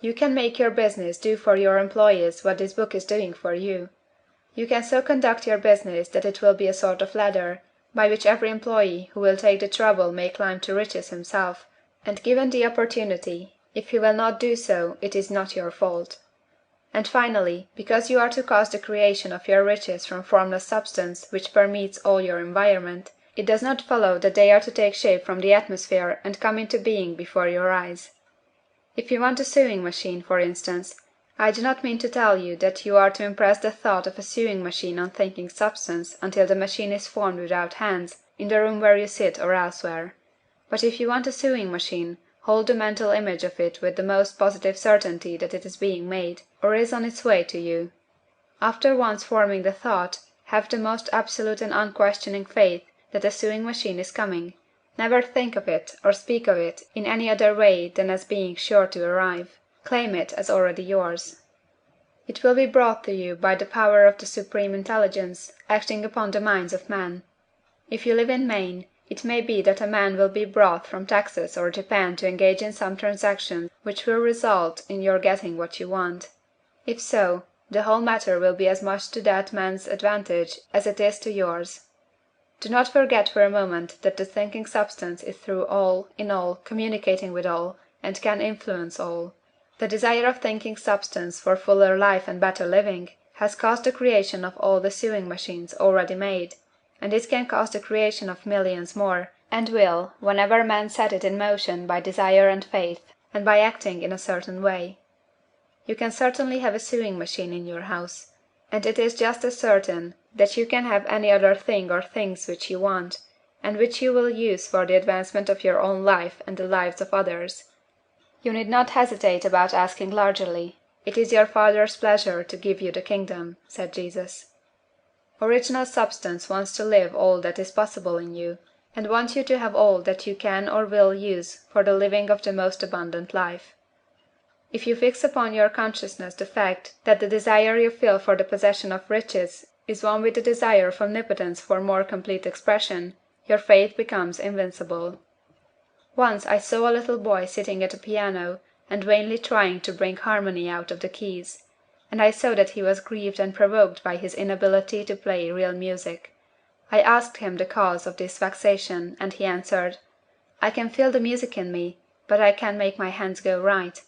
You can make your business do for your employees what this book is doing for you. You can so conduct your business that it will be a sort of ladder, by which every employee who will take the trouble may climb to riches himself, and given the opportunity, if he will not do so, it is not your fault. And finally, because you are to cause the creation of your riches from formless substance which permeates all your environment, it does not follow that they are to take shape from the atmosphere and come into being before your eyes. If you want a sewing machine, for instance, I do not mean to tell you that you are to impress the thought of a sewing machine on thinking substance until the machine is formed without hands, in the room where you sit or elsewhere. But if you want a sewing machine, hold the mental image of it with the most positive certainty that it is being made, or is on its way to you. After once forming the thought, have the most absolute and unquestioning faith that a sewing machine is coming. Never think of it or speak of it in any other way than as being sure to arrive. Claim it as already yours. It will be brought to you by the power of the Supreme Intelligence acting upon the minds of men. If you live in Maine, it may be that a man will be brought from Texas or Japan to engage in some transaction which will result in your getting what you want. If so, the whole matter will be as much to that man's advantage as it is to yours. Do not forget for a moment that the thinking substance is through all, in all, communicating with all, and can influence all. The desire of thinking substance for fuller life and better living has caused the creation of all the sewing machines already made, and it can cause the creation of millions more, and will, whenever men set it in motion by desire and faith, and by acting in a certain way. You can certainly have a sewing machine in your house, and it is just as certain that you can have any other thing or things which you want, and which you will use for the advancement of your own life and the lives of others. You need not hesitate about asking largely. It is your Father's pleasure to give you the kingdom, said Jesus. Original substance wants to live all that is possible in you, and wants you to have all that you can or will use for the living of the most abundant life. If you fix upon your consciousness the fact that the desire you feel for the possession of riches is one with the desire of omnipotence for more complete expression, your faith becomes invincible. Once I saw a little boy sitting at a piano and vainly trying to bring harmony out of the keys, and I saw that he was grieved and provoked by his inability to play real music. I asked him the cause of this vexation, and he answered, "I can feel the music in me, but I can't make my hands go right."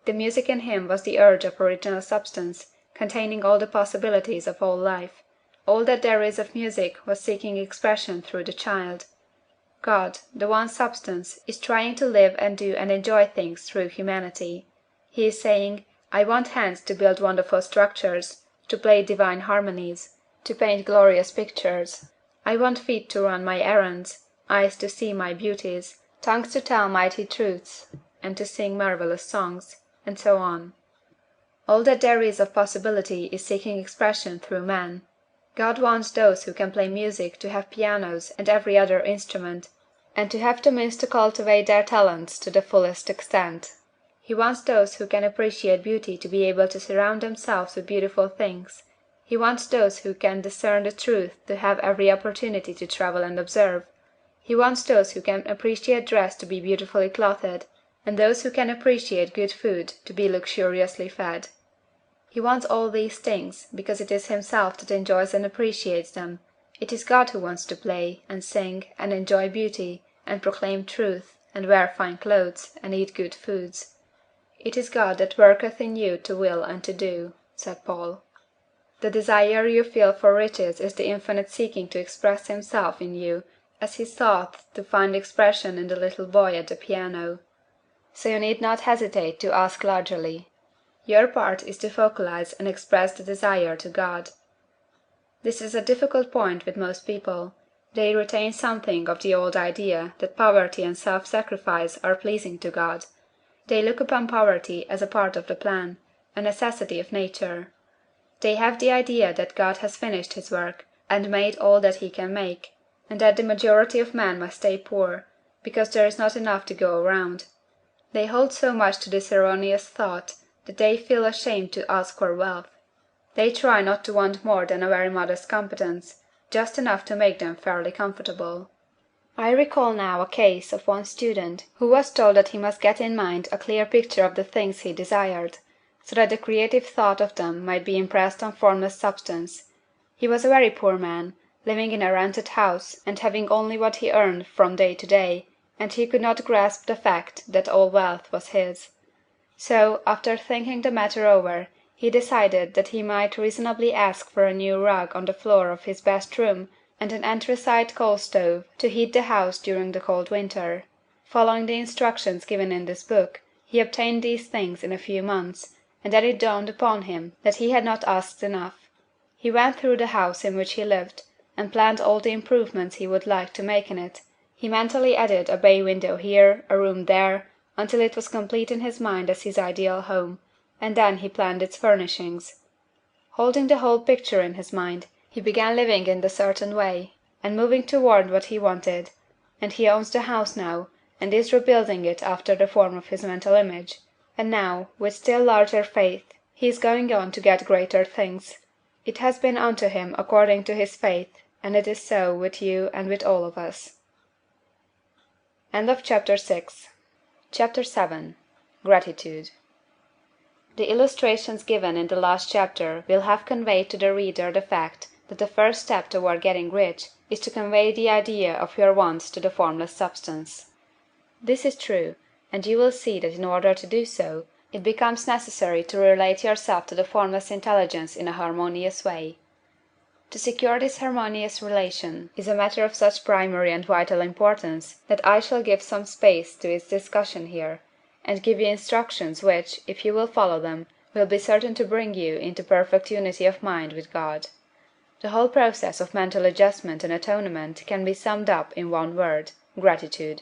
The music in him was the urge of original substance, containing all the possibilities of all life. All that there is of music was seeking expression through the child. God, the one substance, is trying to live and do and enjoy things through humanity. He is saying, I want hands to build wonderful structures, to play divine harmonies, to paint glorious pictures. I want feet to run my errands, eyes to see my beauties, tongues to tell mighty truths, and to sing marvelous songs, and so on. All that there is of possibility is seeking expression through man. God wants those who can play music to have pianos and every other instrument, and to have the means to cultivate their talents to the fullest extent. He wants those who can appreciate beauty to be able to surround themselves with beautiful things. He wants those who can discern the truth to have every opportunity to travel and observe. He wants those who can appreciate dress to be beautifully clothed, and those who can appreciate good food to be luxuriously fed. He wants all these things, because it is himself that enjoys and appreciates them. It is God who wants to play, and sing, and enjoy beauty, and proclaim truth, and wear fine clothes, and eat good foods. It is God that worketh in you to will and to do, said Paul. The desire you feel for riches is the infinite seeking to express himself in you, as he sought to find expression in the little boy at the piano. So you need not hesitate to ask largely. Your part is to focalize and express the desire to God. This is a difficult point with most people. They retain something of the old idea that poverty and self-sacrifice are pleasing to God. They look upon poverty as a part of the plan, a necessity of nature. They have the idea that God has finished his work, and made all that he can make, and that the majority of men must stay poor, because there is not enough to go around. They hold so much to this erroneous thought that they feel ashamed to ask for wealth. They try not to want more than a very modest competence, just enough to make them fairly comfortable. I recall now a case of one student who was told that he must get in mind a clear picture of the things he desired, so that the creative thought of them might be impressed on formless substance. He was a very poor man, living in a rented house, and having only what he earned from day to day, and he could not grasp the fact that all wealth was his. So, after thinking the matter over, he decided that he might reasonably ask for a new rug on the floor of his best room and an anthracite coal stove to heat the house during the cold winter. Following the instructions given in this book, he obtained these things in a few months, and then it dawned upon him that he had not asked enough. He went through the house in which he lived, and planned all the improvements he would like to make in it. He mentally added a bay window here, a room there, until it was complete in his mind as his ideal home, and then he planned its furnishings. Holding the whole picture in his mind, he began living in the certain way, and moving toward what he wanted, and he owns the house now, and is rebuilding it after the form of his mental image, and now, with still larger faith, he is going on to get greater things. It has been unto him according to his faith, and it is so with you and with all of us. End of Chapter 6. Chapter 7. Gratitude. The illustrations given in the last chapter will have conveyed to the reader the fact that the first step toward getting rich is to convey the idea of your wants to the formless substance. This is true, and you will see that in order to do so, it becomes necessary to relate yourself to the formless intelligence in a harmonious way. To secure this harmonious relation is a matter of such primary and vital importance that I shall give some space to its discussion here, and give you instructions which, if you will follow them, will be certain to bring you into perfect unity of mind with God. The whole process of mental adjustment and atonement can be summed up in one word: gratitude.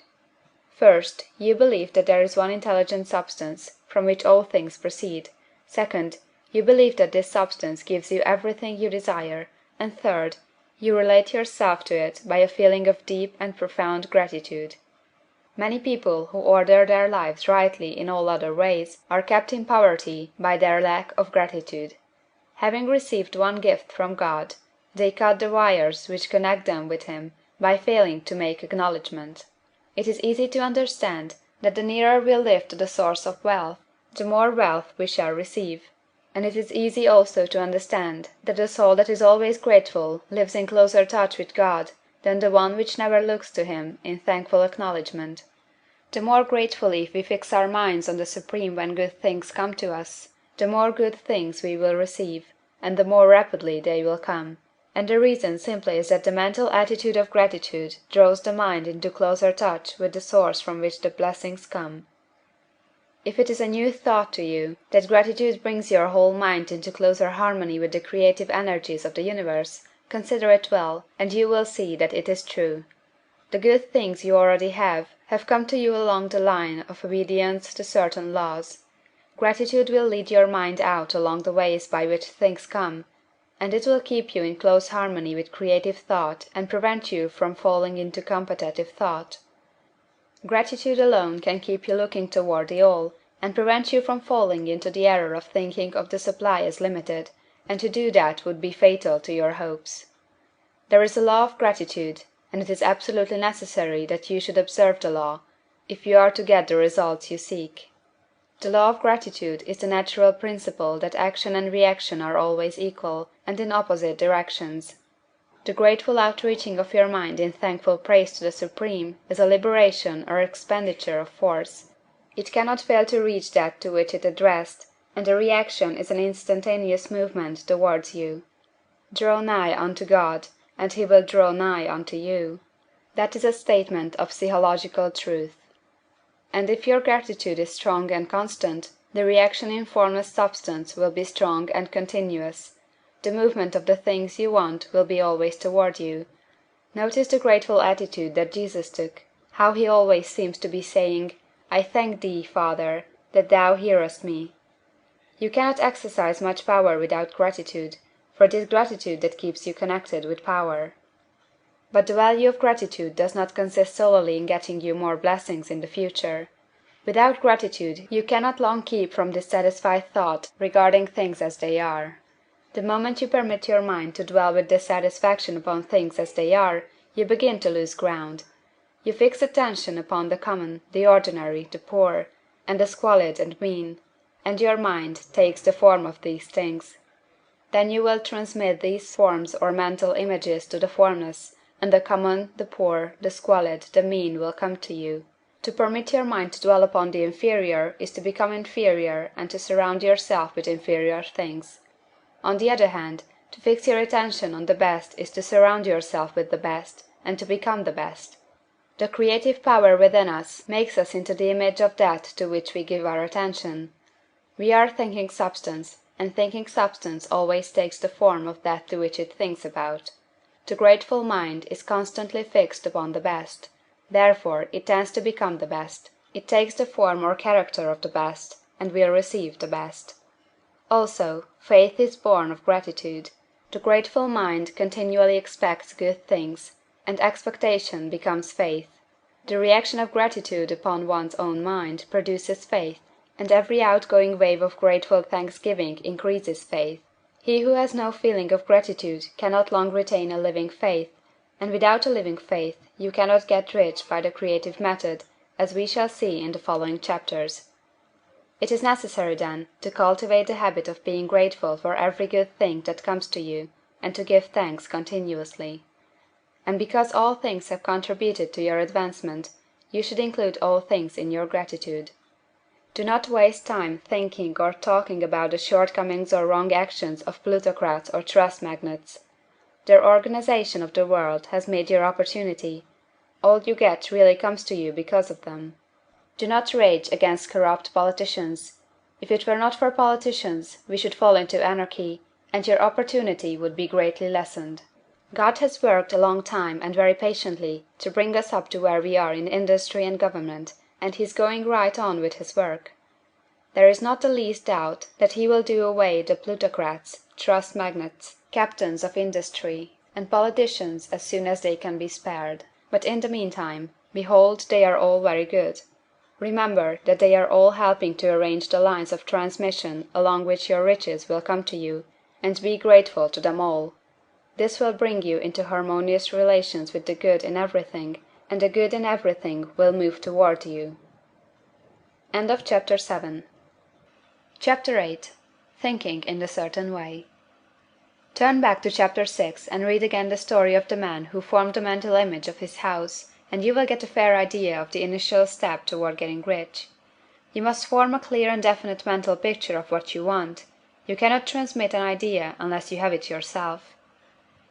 First, you believe that there is one intelligent substance, from which all things proceed. Second, you believe that this substance gives you everything you desire. And third, you relate yourself to it by a feeling of deep and profound gratitude. Many people who order their lives rightly in all other ways are kept in poverty by their lack of gratitude. Having received one gift from God, they cut the wires which connect them with Him by failing to make acknowledgment. It is easy to understand that the nearer we live to the source of wealth, the more wealth we shall receive. And it is easy also to understand that the soul that is always grateful lives in closer touch with God than the one which never looks to Him in thankful acknowledgment. The more gratefully we fix our minds on the Supreme when good things come to us, the more good things we will receive, and the more rapidly they will come. And the reason simply is that the mental attitude of gratitude draws the mind into closer touch with the source from which the blessings come. If it is a new thought to you, that gratitude brings your whole mind into closer harmony with the creative energies of the universe, consider it well, and you will see that it is true. The good things you already have come to you along the line of obedience to certain laws. Gratitude will lead your mind out along the ways by which things come, and it will keep you in close harmony with creative thought and prevent you from falling into competitive thought. Gratitude alone can keep you looking toward the all, and prevent you from falling into the error of thinking of the supply as limited, and to do that would be fatal to your hopes. There is a law of gratitude, and it is absolutely necessary that you should observe the law, if you are to get the results you seek. The law of gratitude is the natural principle that action and reaction are always equal, and in opposite directions. The grateful outreaching of your mind in thankful praise to the Supreme is a liberation or expenditure of force. It cannot fail to reach that to which it addressed, and the reaction is an instantaneous movement towards you. Draw nigh unto God, and he will draw nigh unto you. That is a statement of psychological truth. And if your gratitude is strong and constant, the reaction in formless substance will be strong and continuous. The movement of the things you want will be always toward you. Notice the grateful attitude that Jesus took, how he always seems to be saying, I thank thee, Father, that thou hearest me. You cannot exercise much power without gratitude, for it is gratitude that keeps you connected with power. But the value of gratitude does not consist solely in getting you more blessings in the future. Without gratitude you cannot long keep from dissatisfied thought regarding things as they are. The moment you permit your mind to dwell with dissatisfaction upon things as they are, you begin to lose ground. You fix attention upon the common, the ordinary, the poor, and the squalid and mean, and your mind takes the form of these things. Then you will transmit these forms or mental images to the formless, and the common, the poor, the squalid, the mean will come to you. To permit your mind to dwell upon the inferior is to become inferior and to surround yourself with inferior things. On the other hand, to fix your attention on the best is to surround yourself with the best, and to become the best. The creative power within us makes us into the image of that to which we give our attention. We are thinking substance, and thinking substance always takes the form of that to which it thinks about. The grateful mind is constantly fixed upon the best, therefore it tends to become the best. It takes the form or character of the best, and will receive the best. Also, faith is born of gratitude. The grateful mind continually expects good things, and expectation becomes faith. The reaction of gratitude upon one's own mind produces faith, and every outgoing wave of grateful thanksgiving increases faith. He who has no feeling of gratitude cannot long retain a living faith, and without a living faith you cannot get rich by the creative method, as we shall see in the following chapters. It is necessary, then, to cultivate the habit of being grateful for every good thing that comes to you, and to give thanks continuously. And because all things have contributed to your advancement, you should include all things in your gratitude. Do not waste time thinking or talking about the shortcomings or wrong actions of plutocrats or trust magnates. Their organization of the world has made your opportunity. All you get really comes to you because of them. Do not rage against corrupt politicians. If it were not for politicians, we should fall into anarchy, and your opportunity would be greatly lessened. God has worked a long time and very patiently to bring us up to where we are in industry and government, and he is going right on with his work. There is not the least doubt that he will do away the plutocrats, trust magnates, captains of industry, and politicians as soon as they can be spared. But in the meantime, behold, they are all very good. Remember that they are all helping to arrange the lines of transmission along which your riches will come to you, and be grateful to them all. This will bring you into harmonious relations with the good in everything, and the good in everything will move toward you. End of Chapter 7. Chapter 8. Thinking in the Certain Way. Turn back to Chapter 6 and read again the story of the man who formed the mental image of his house, and you will get a fair idea of the initial step toward getting rich. You must form a clear and definite mental picture of what you want. You cannot transmit an idea unless you have it yourself.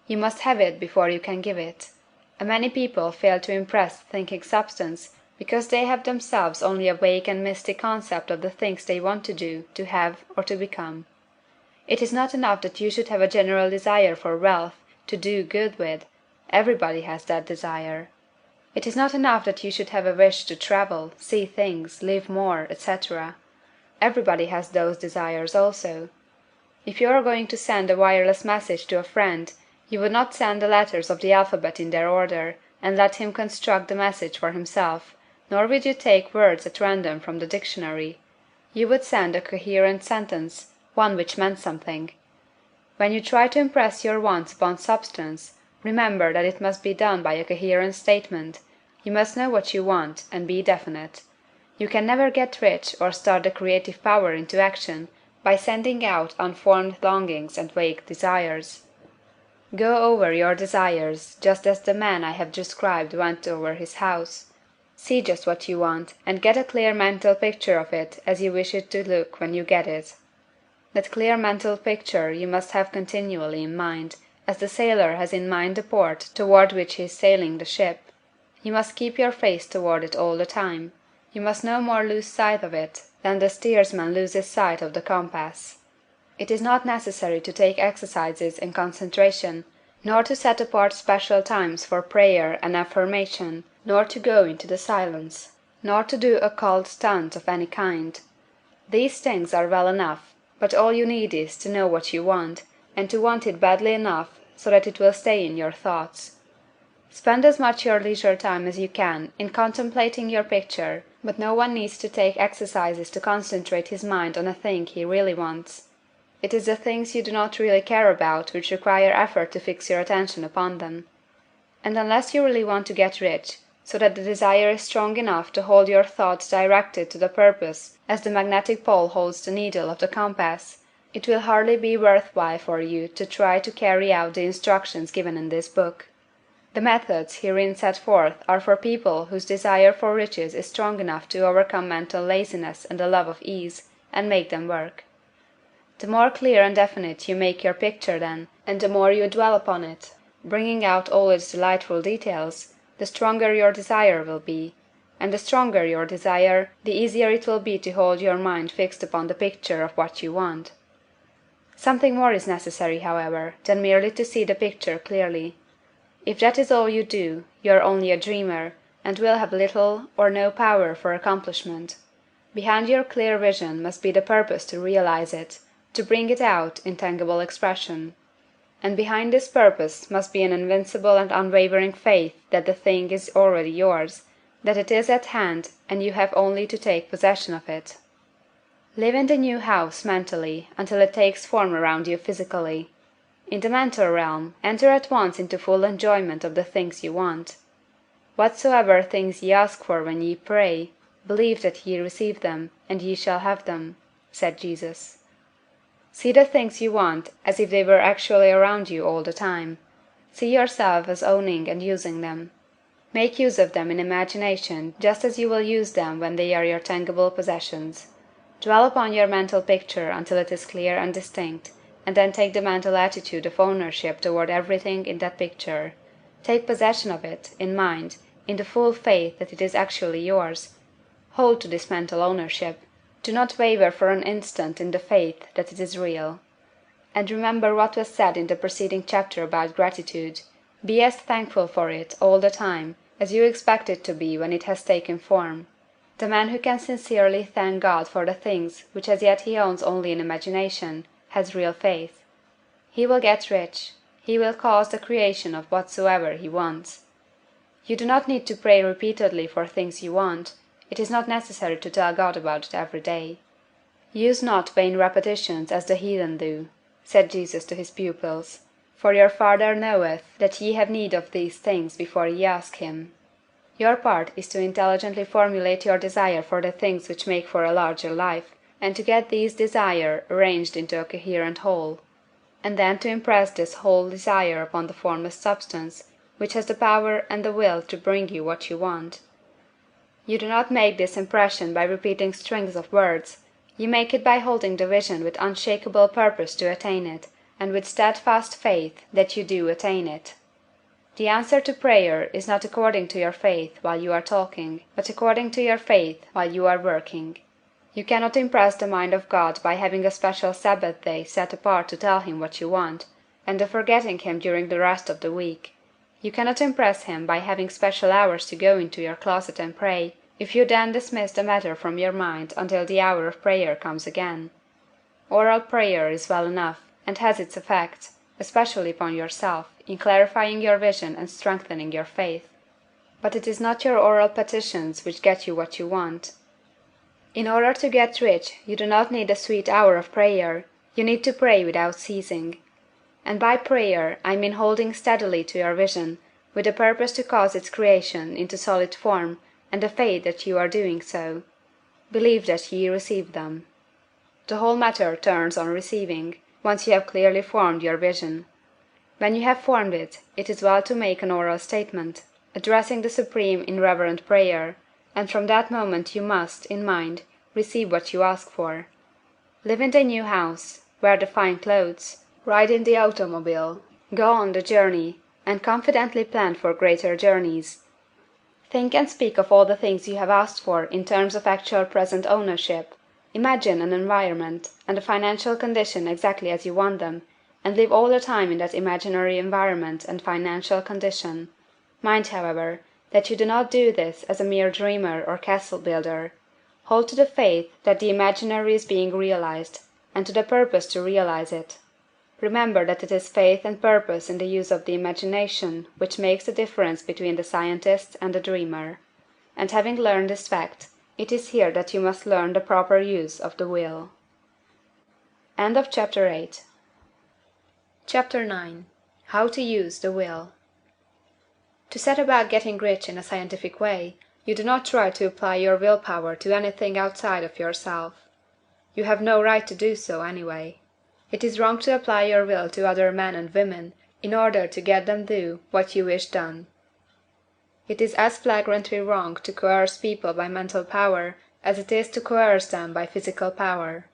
You must have it before you can give it. Many people fail to impress thinking substance because they have themselves only a vague and misty concept of the things they want to do, to have, or to become. It is not enough that you should have a general desire for wealth, to do good with. Everybody has that desire. It is not enough that you should have a wish to travel, see things, live more, etc. Everybody has those desires also. If you are going to send a wireless message to a friend, you would not send the letters of the alphabet in their order, and let him construct the message for himself, nor would you take words at random from the dictionary. You would send a coherent sentence, one which meant something. When you try to impress your wants upon substance, remember that it must be done by a coherent statement. You must know what you want, and be definite. You can never get rich or start the creative power into action by sending out unformed longings and vague desires. Go over your desires, just as the man I have described went over his house. See just what you want, and get a clear mental picture of it as you wish it to look when you get it. That clear mental picture you must have continually in mind, as the sailor has in mind the port toward which he is sailing the ship. You must keep your face toward it all the time. You must no more lose sight of it than the steersman loses sight of the compass. It is not necessary to take exercises in concentration, nor to set apart special times for prayer and affirmation, nor to go into the silence, nor to do occult stunt of any kind. These things are well enough, but all you need is to know what you want, and to want it badly enough so that it will stay in your thoughts. Spend as much your leisure time as you can in contemplating your picture, but no one needs to take exercises to concentrate his mind on a thing he really wants. It is the things you do not really care about which require effort to fix your attention upon them. And unless you really want to get rich, so that the desire is strong enough to hold your thoughts directed to the purpose as the magnetic pole holds the needle of the compass, it will hardly be worth while for you to try to carry out the instructions given in this book. The methods herein set forth are for people whose desire for riches is strong enough to overcome mental laziness and the love of ease, and make them work. The more clear and definite you make your picture then, and the more you dwell upon it, bringing out all its delightful details, the stronger your desire will be, and the stronger your desire, the easier it will be to hold your mind fixed upon the picture of what you want. Something more is necessary, however, than merely to see the picture clearly. If that is all you do, you are only a dreamer, and will have little or no power for accomplishment. Behind your clear vision must be the purpose to realize it, to bring it out in tangible expression. And behind this purpose must be an invincible and unwavering faith that the thing is already yours, that it is at hand, and you have only to take possession of it. Live in the new house mentally until it takes form around you physically. In the mental realm, enter at once into full enjoyment of the things you want. Whatsoever things ye ask for when ye pray, believe that ye receive them, and ye shall have them, said Jesus. See the things you want as if they were actually around you all the time. See yourself as owning and using them. Make use of them in imagination just as you will use them when they are your tangible possessions. Dwell upon your mental picture until it is clear and distinct, and then take the mental attitude of ownership toward everything in that picture. Take possession of it, in mind, in the full faith that it is actually yours. Hold to this mental ownership. Do not waver for an instant in the faith that it is real. And remember what was said in the preceding chapter about gratitude. Be as thankful for it all the time as you expect it to be when it has taken form. The man who can sincerely thank God for the things which as yet he owns only in imagination, has real faith. He will get rich. He will cause the creation of whatsoever he wants. You do not need to pray repeatedly for things you want. It is not necessary to tell God about it every day. Use not vain repetitions as the heathen do, said Jesus to his pupils, for your Father knoweth that ye have need of these things before ye ask him. Your part is to intelligently formulate your desire for the things which make for a larger life, and to get these desire arranged into a coherent whole, and then to impress this whole desire upon the formless substance, which has the power and the will to bring you what you want. You do not make this impression by repeating strings of words; you make it by holding the vision with unshakable purpose to attain it, and with steadfast faith that you do attain it. The answer to prayer is not according to your faith while you are talking, but according to your faith while you are working. You cannot impress the mind of God by having a special Sabbath day set apart to tell him what you want, and of forgetting him during the rest of the week. You cannot impress him by having special hours to go into your closet and pray, if you then dismiss the matter from your mind until the hour of prayer comes again. Oral prayer is well enough, and has its effect, especially upon yourself, in clarifying your vision and strengthening your faith. But it is not your oral petitions which get you what you want. In order to get rich you do not need a sweet hour of prayer, you need to pray without ceasing. And by prayer I mean holding steadily to your vision, with the purpose to cause its creation into solid form, and the faith that you are doing so. Believe that ye receive them. The whole matter turns on receiving, once you have clearly formed your vision. When you have formed it, it is well to make an oral statement, addressing the Supreme in reverent prayer, and from that moment you must, in mind, receive what you ask for. Live in the new house, wear the fine clothes, ride in the automobile, go on the journey, and confidently plan for greater journeys. Think and speak of all the things you have asked for in terms of actual present ownership. Imagine an environment and a financial condition exactly as you want them, and live all the time in that imaginary environment and financial condition. Mind, however, that you do not do this as a mere dreamer or castle builder. Hold to the faith that the imaginary is being realized, and to the purpose to realize it. Remember that it is faith and purpose in the use of the imagination which makes the difference between the scientist and the dreamer. And having learned this fact, it is here that you must learn the proper use of the will. End of Chapter 8. Chapter 9. How to use the will. To set about getting rich in a scientific way, you do not try to apply your willpower to anything outside of yourself. You have no right to do so, anyway. It is wrong to apply your will to other men and women in order to get them do what you wish done. It is as flagrantly wrong to coerce people by mental power as it is to coerce them by physical power.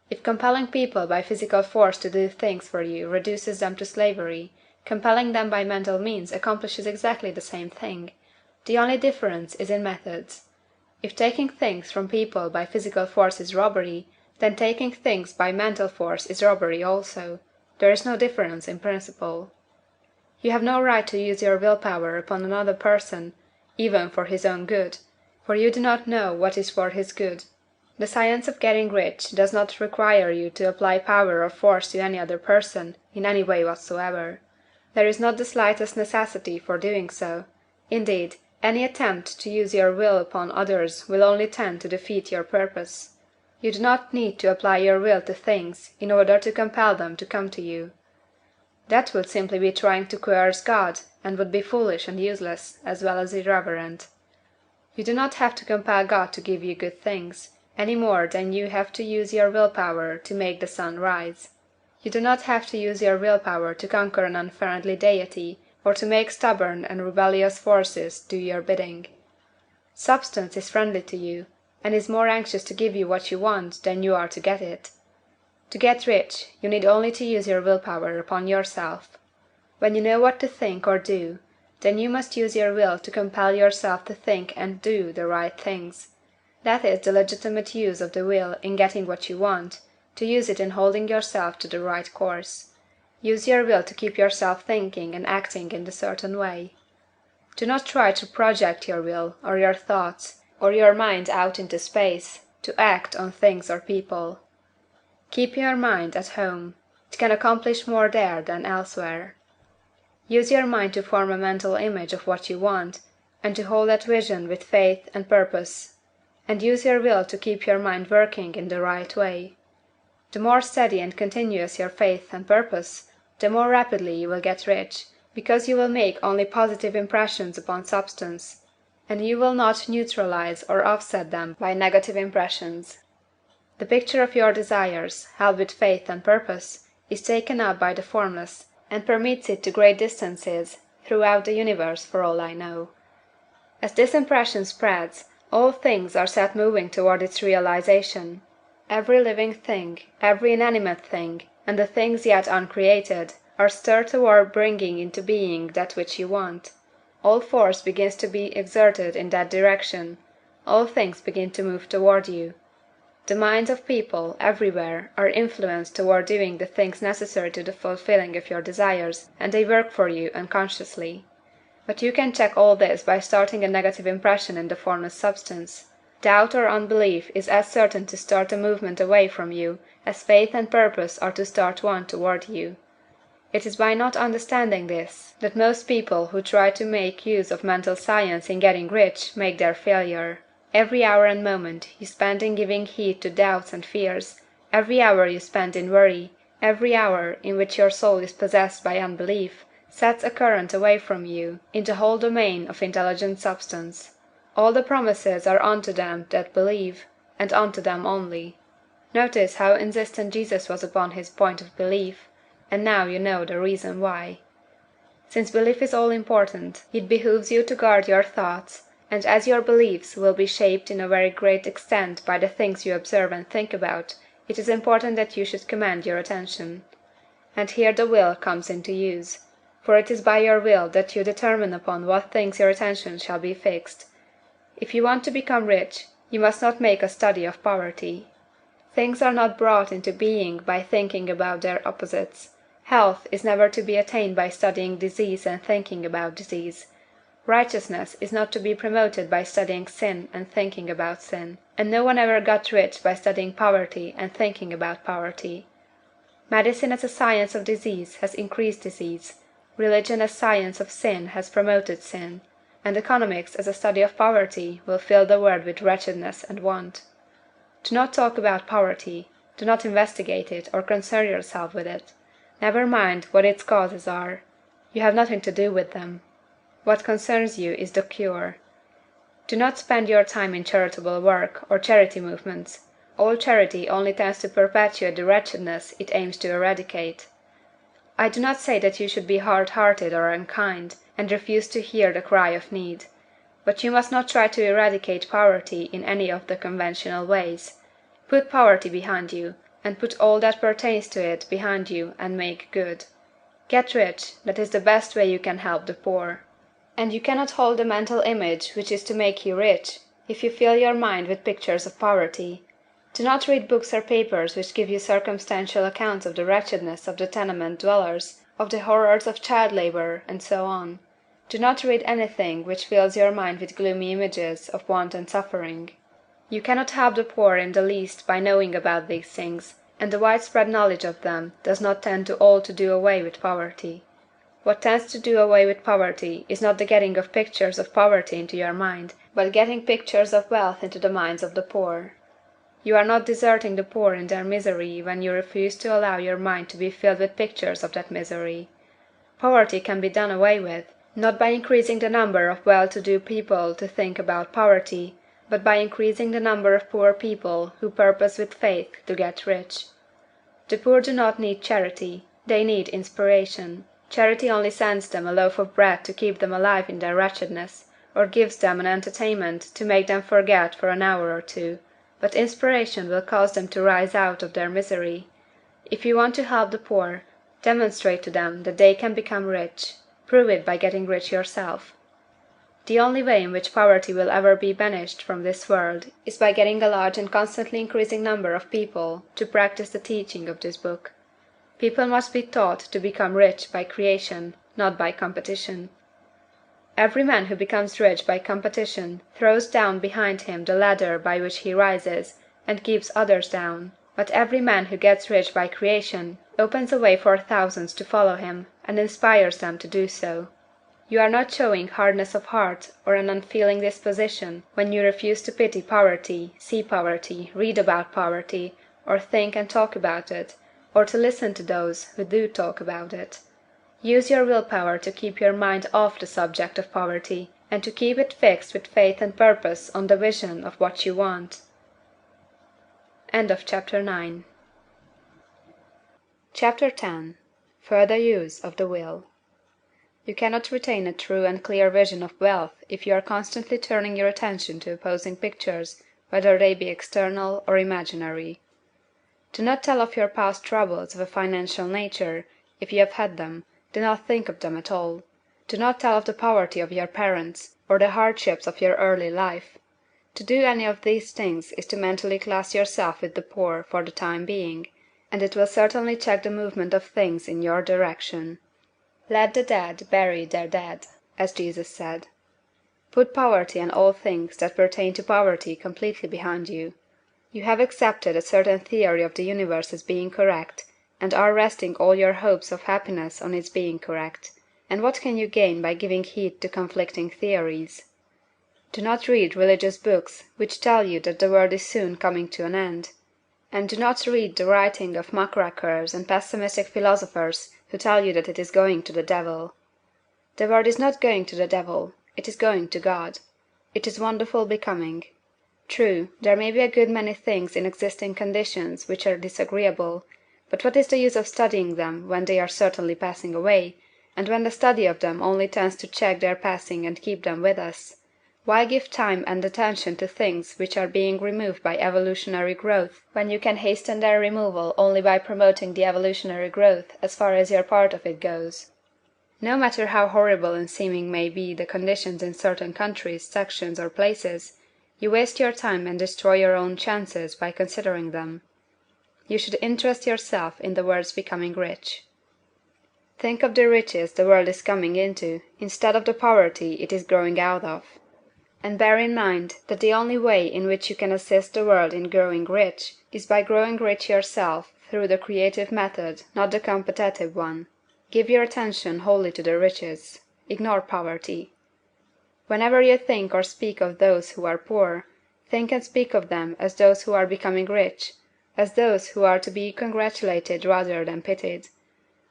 If compelling people by physical force to do things for you reduces them to slavery, compelling them by mental means accomplishes exactly the same thing. The only difference is in methods. If taking things from people by physical force is robbery, then taking things by mental force is robbery also. There is no difference in principle. You have no right to use your willpower upon another person, even for his own good, for you do not know what is for his good. The science of getting rich does not require you to apply power or force to any other person, in any way whatsoever. There is not the slightest necessity for doing so. Indeed, any attempt to use your will upon others will only tend to defeat your purpose. You do not need to apply your will to things in order to compel them to come to you. That would simply be trying to coerce God, and would be foolish and useless, as well as irreverent. You do not have to compel God to give you good things, any more than you have to use your willpower to make the sun rise. You do not have to use your willpower to conquer an unfriendly deity, or to make stubborn and rebellious forces do your bidding. Substance is friendly to you, and is more anxious to give you what you want than you are to get it. To get rich, you need only to use your willpower upon yourself. When you know what to think or do, then you must use your will to compel yourself to think and do the right things. That is the legitimate use of the will in getting what you want, to use it in holding yourself to the right course. Use your will to keep yourself thinking and acting in a certain way. Do not try to project your will, or your thoughts, or your mind out into space, to act on things or people. Keep your mind at home. It can accomplish more there than elsewhere. Use your mind to form a mental image of what you want, and to hold that vision with faith and purpose. And use your will to keep your mind working in the right way. The more steady and continuous your faith and purpose, the more rapidly you will get rich, because you will make only positive impressions upon substance, and you will not neutralize or offset them by negative impressions. The picture of your desires, held with faith and purpose, is taken up by the Formless, and permits it to great distances throughout the universe for all I know. As this impression spreads, All things are set moving toward its realization. Every living thing, every inanimate thing, and the things yet uncreated, are stirred toward bringing into being that which you want. All force begins to be exerted in that direction, all things begin to move toward you. The minds of people, everywhere, are influenced toward doing the things necessary to the fulfilling of your desires, and they work for you unconsciously. But you can check all this by starting a negative impression in the formless substance. Doubt or unbelief is as certain to start a movement away from you as faith and purpose are to start one toward you. It is by not understanding this that most people who try to make use of mental science in getting rich make their failure. Every hour and moment you spend in giving heed to doubts and fears, every hour you spend in worry, every hour in which your soul is possessed by unbelief, sets a current away from you in the whole domain of intelligent substance. All the promises are unto them that believe, and unto them only. Notice how insistent Jesus was upon his point of belief, and now you know the reason why. Since belief is all important, it behooves you to guard your thoughts, and as your beliefs will be shaped in a very great extent by the things you observe and think about, it is important that you should command your attention. And here the will comes into use, for it is by your will that you determine upon what things your attention shall be fixed. If you want to become rich, you must not make a study of poverty. Things are not brought into being by thinking about their opposites. Health is never to be attained by studying disease and thinking about disease. Righteousness is not to be promoted by studying sin and thinking about sin. And no one ever got rich by studying poverty and thinking about poverty. Medicine as a science of disease has increased disease. Religion as science of sin has promoted sin. And economics as a study of poverty will fill the world with wretchedness and want. Do not talk about poverty. Do not investigate it or concern yourself with it. Never mind what its causes are. You have nothing to do with them. What concerns you is the cure. Do not spend your time in charitable work or charity movements. All charity only tends to perpetuate the wretchedness it aims to eradicate. I do not say that you should be hard-hearted or unkind, and refuse to hear the cry of need. But you must not try to eradicate poverty in any of the conventional ways. Put poverty behind you, and put all that pertains to it behind you and make good. Get rich, that is the best way you can help the poor. And you cannot hold the mental image which is to make you rich, if you fill your mind with pictures of poverty. Do not read books or papers which give you circumstantial accounts of the wretchedness of the tenement dwellers, of the horrors of child labor, and so on. Do not read anything which fills your mind with gloomy images of want and suffering. You cannot help the poor in the least by knowing about these things, and the widespread knowledge of them does not tend at all to do away with poverty. What tends to do away with poverty is not the getting of pictures of poverty into your mind, but getting pictures of wealth into the minds of the poor. You are not deserting the poor in their misery when you refuse to allow your mind to be filled with pictures of that misery. Poverty can be done away with, not by increasing the number of well-to-do people to think about poverty, but by increasing the number of poor people who purpose with faith to get rich. The poor do not need charity, they need inspiration. Charity only sends them a loaf of bread to keep them alive in their wretchedness, or gives them an entertainment to make them forget for an hour or two, but inspiration will cause them to rise out of their misery. If you want to help the poor, demonstrate to them that they can become rich. Prove it by getting rich yourself. The only way in which poverty will ever be banished from this world is by getting a large and constantly increasing number of people to practice the teaching of this book. People must be taught to become rich by creation, not by competition. Every man who becomes rich by competition throws down behind him the ladder by which he rises, and keeps others down. But every man who gets rich by creation opens a way for thousands to follow him, and inspires them to do so. You are not showing hardness of heart or an unfeeling disposition when you refuse to pity poverty, see poverty, read about poverty, or think and talk about it, or to listen to those who do talk about it. Use your willpower to keep your mind off the subject of poverty, and to keep it fixed with faith and purpose on the vision of what you want. End of Chapter 9. Chapter 10. Further Use of the Will. You cannot retain a true and clear vision of wealth if you are constantly turning your attention to opposing pictures, whether they be external or imaginary. Do not tell of your past troubles of a financial nature, if you have had them; do not think of them at all. Do not tell of the poverty of your parents, or the hardships of your early life. To do any of these things is to mentally class yourself with the poor for the time being, and it will certainly check the movement of things in your direction. Let the dead bury their dead, as Jesus said. Put poverty and all things that pertain to poverty completely behind you. You have accepted a certain theory of the universe as being correct, and are resting all your hopes of happiness on its being correct, and what can you gain by giving heed to conflicting theories? Do not read religious books which tell you that the world is soon coming to an end, and do not read the writing of muckrakers and pessimistic philosophers who tell you that it is going to the devil. The world is not going to the devil, it is going to God. It is wonderful becoming. True, there may be a good many things in existing conditions which are disagreeable, but what is the use of studying them when they are certainly passing away, and when the study of them only tends to check their passing and keep them with us? Why give time and attention to things which are being removed by evolutionary growth, when you can hasten their removal only by promoting the evolutionary growth as far as your part of it goes? No matter how horrible in seeming may be the conditions in certain countries, sections, or places, you waste your time and destroy your own chances by considering them. You should interest yourself in the world's becoming rich. Think of the riches the world is coming into, instead of the poverty it is growing out of. And bear in mind that the only way in which you can assist the world in growing rich is by growing rich yourself through the creative method, not the competitive one. Give your attention wholly to the riches. Ignore poverty. Whenever you think or speak of those who are poor, think and speak of them as those who are becoming rich, as those who are to be congratulated rather than pitied.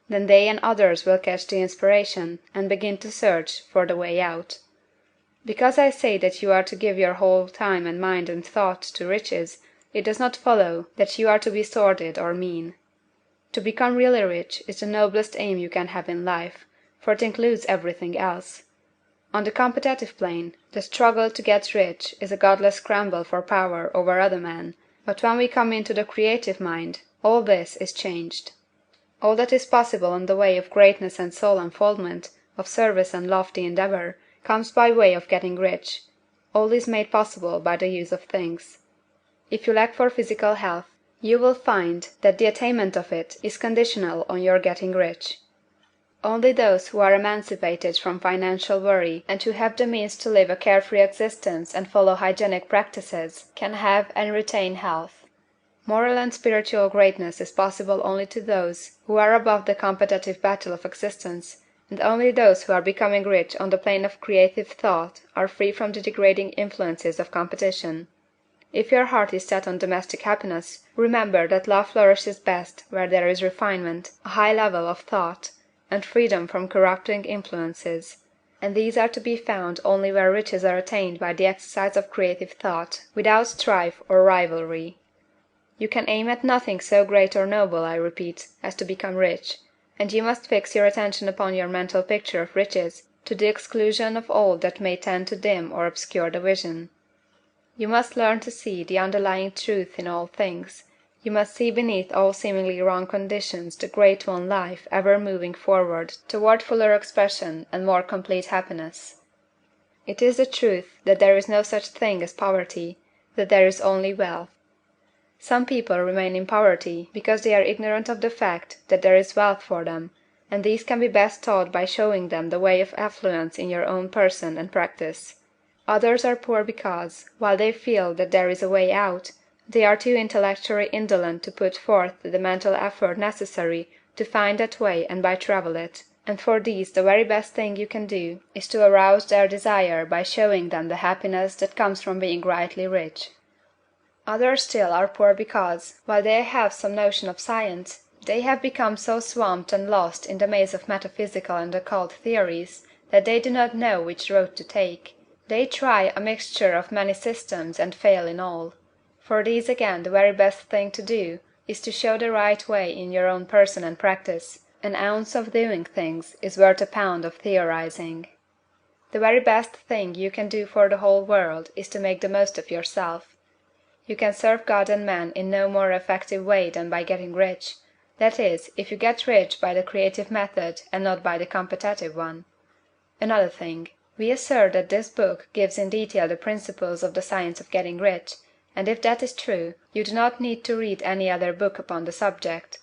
Then they and others will catch the inspiration, and begin to search for the way out. Because I say that you are to give your whole time and mind and thought to riches, it does not follow that you are to be sordid or mean. To become really rich is the noblest aim you can have in life, for it includes everything else. On the competitive plane, the struggle to get rich is a godless scramble for power over other men, but when we come into the creative mind, all this is changed. All that is possible in the way of greatness and soul unfoldment, of service and lofty endeavor, comes by way of getting rich. All is made possible by the use of things. If you lack for physical health, you will find that the attainment of it is conditional on your getting rich. Only those who are emancipated from financial worry and who have the means to live a carefree existence and follow hygienic practices can have and retain health. Moral and spiritual greatness is possible only to those who are above the competitive battle of existence, and only those who are becoming rich on the plane of creative thought are free from the degrading influences of competition. If your heart is set on domestic happiness, remember that love flourishes best where there is refinement, a high level of thought, and freedom from corrupting influences, and these are to be found only where riches are attained by the exercise of creative thought, without strife or rivalry. You can aim at nothing so great or noble, I repeat, as to become rich, and you must fix your attention upon your mental picture of riches, to the exclusion of all that may tend to dim or obscure the vision. You must learn to see the underlying truth in all things. You must see beneath all seemingly wrong conditions the great one life ever moving forward toward fuller expression and more complete happiness. It is the truth that there is no such thing as poverty, that there is only wealth. Some people remain in poverty because they are ignorant of the fact that there is wealth for them, and these can be best taught by showing them the way of affluence in your own person and practice. Others are poor because, while they feel that there is a way out, they are too intellectually indolent to put forth the mental effort necessary to find that way and by travel it, and for these the very best thing you can do is to arouse their desire by showing them the happiness that comes from being rightly rich. Others still are poor because, while they have some notion of science, they have become so swamped and lost in the maze of metaphysical and occult theories that they do not know which road to take. They try a mixture of many systems and fail in all. For these again the very best thing to do is to show the right way in your own person and practice, An ounce of doing things is worth a pound of theorizing. The very best thing you can do for the whole world is to make the most of yourself. You can serve God and man in no more effective way than by getting rich, that is, if you get rich by the creative method and not by the competitive one. Another thing. We assert that this book gives in detail the principles of the science of getting rich, and if that is true, you do not need to read any other book upon the subject.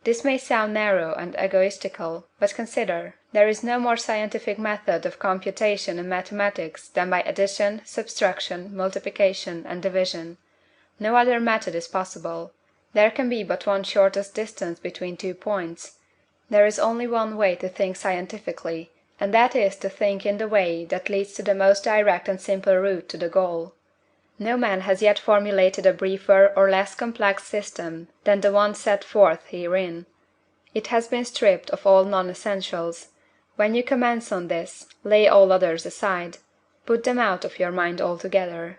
This may sound narrow and egoistical, but consider, there is no more scientific method of computation in mathematics than by addition, subtraction, multiplication, and division. No other method is possible. There can be but one shortest distance between two points. There is only one way to think scientifically, and that is to think in the way that leads to the most direct and simple route to the goal. No man has yet formulated a briefer or less complex system than the one set forth herein. It has been stripped of all non-essentials. When you commence on this, lay all others aside. Put them out of your mind altogether.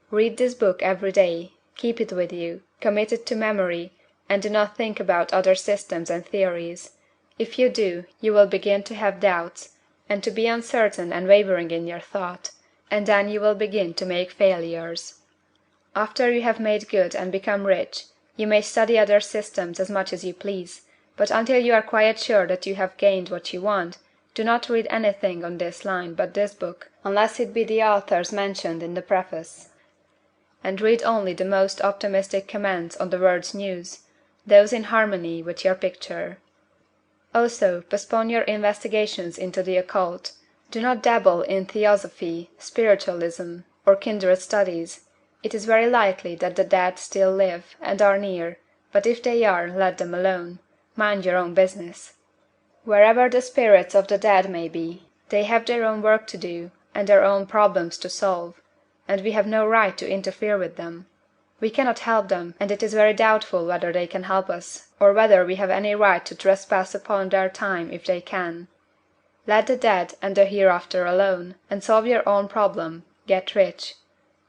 Read this book every day, keep it with you, commit it to memory, and do not think about other systems and theories. If you do, you will begin to have doubts, and to be uncertain and wavering in your thought, and then you will begin to make failures. After you have made good and become rich, you may study other systems as much as you please, but until you are quite sure that you have gained what you want, do not read anything on this line but this book, unless it be the authors mentioned in the preface. And read only the most optimistic comments on the world's news, those in harmony with your picture. Also, postpone your investigations into the occult. Do not dabble in theosophy, spiritualism, or kindred studies. It is very likely that the dead still live, and are near, but if they are, let them alone. Mind your own business. Wherever the spirits of the dead may be, they have their own work to do, and their own problems to solve, and we have no right to interfere with them. We cannot help them, and it is very doubtful whether they can help us, or whether we have any right to trespass upon their time if they can. Let the dead and the hereafter alone, and solve your own problem, get rich.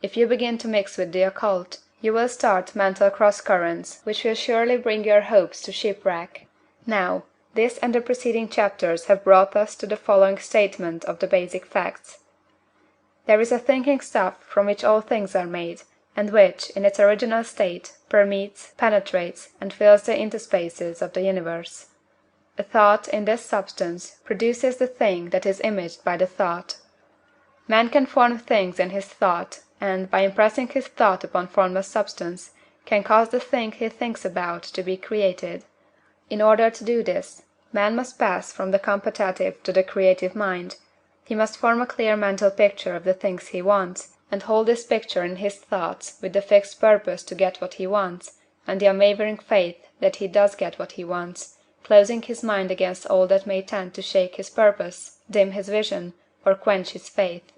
If you begin to mix with the occult, you will start mental cross-currents which will surely bring your hopes to shipwreck. Now, this and the preceding chapters have brought us to the following statement of the basic facts. There is a thinking stuff from which all things are made, and which, in its original state, permeates, penetrates, and fills the interspaces of the universe. A thought, in this substance, produces the thing that is imaged by the thought. Man can form things in his thought, and, by impressing his thought upon formless substance, can cause the thing he thinks about to be created. In order to do this, man must pass from the competitive to the creative mind. He must form a clear mental picture of the things he wants, and hold this picture in his thoughts with the fixed purpose to get what he wants, and the unwavering faith that he does get what he wants, closing his mind against all that may tend to shake his purpose, dim his vision, or quench his faith.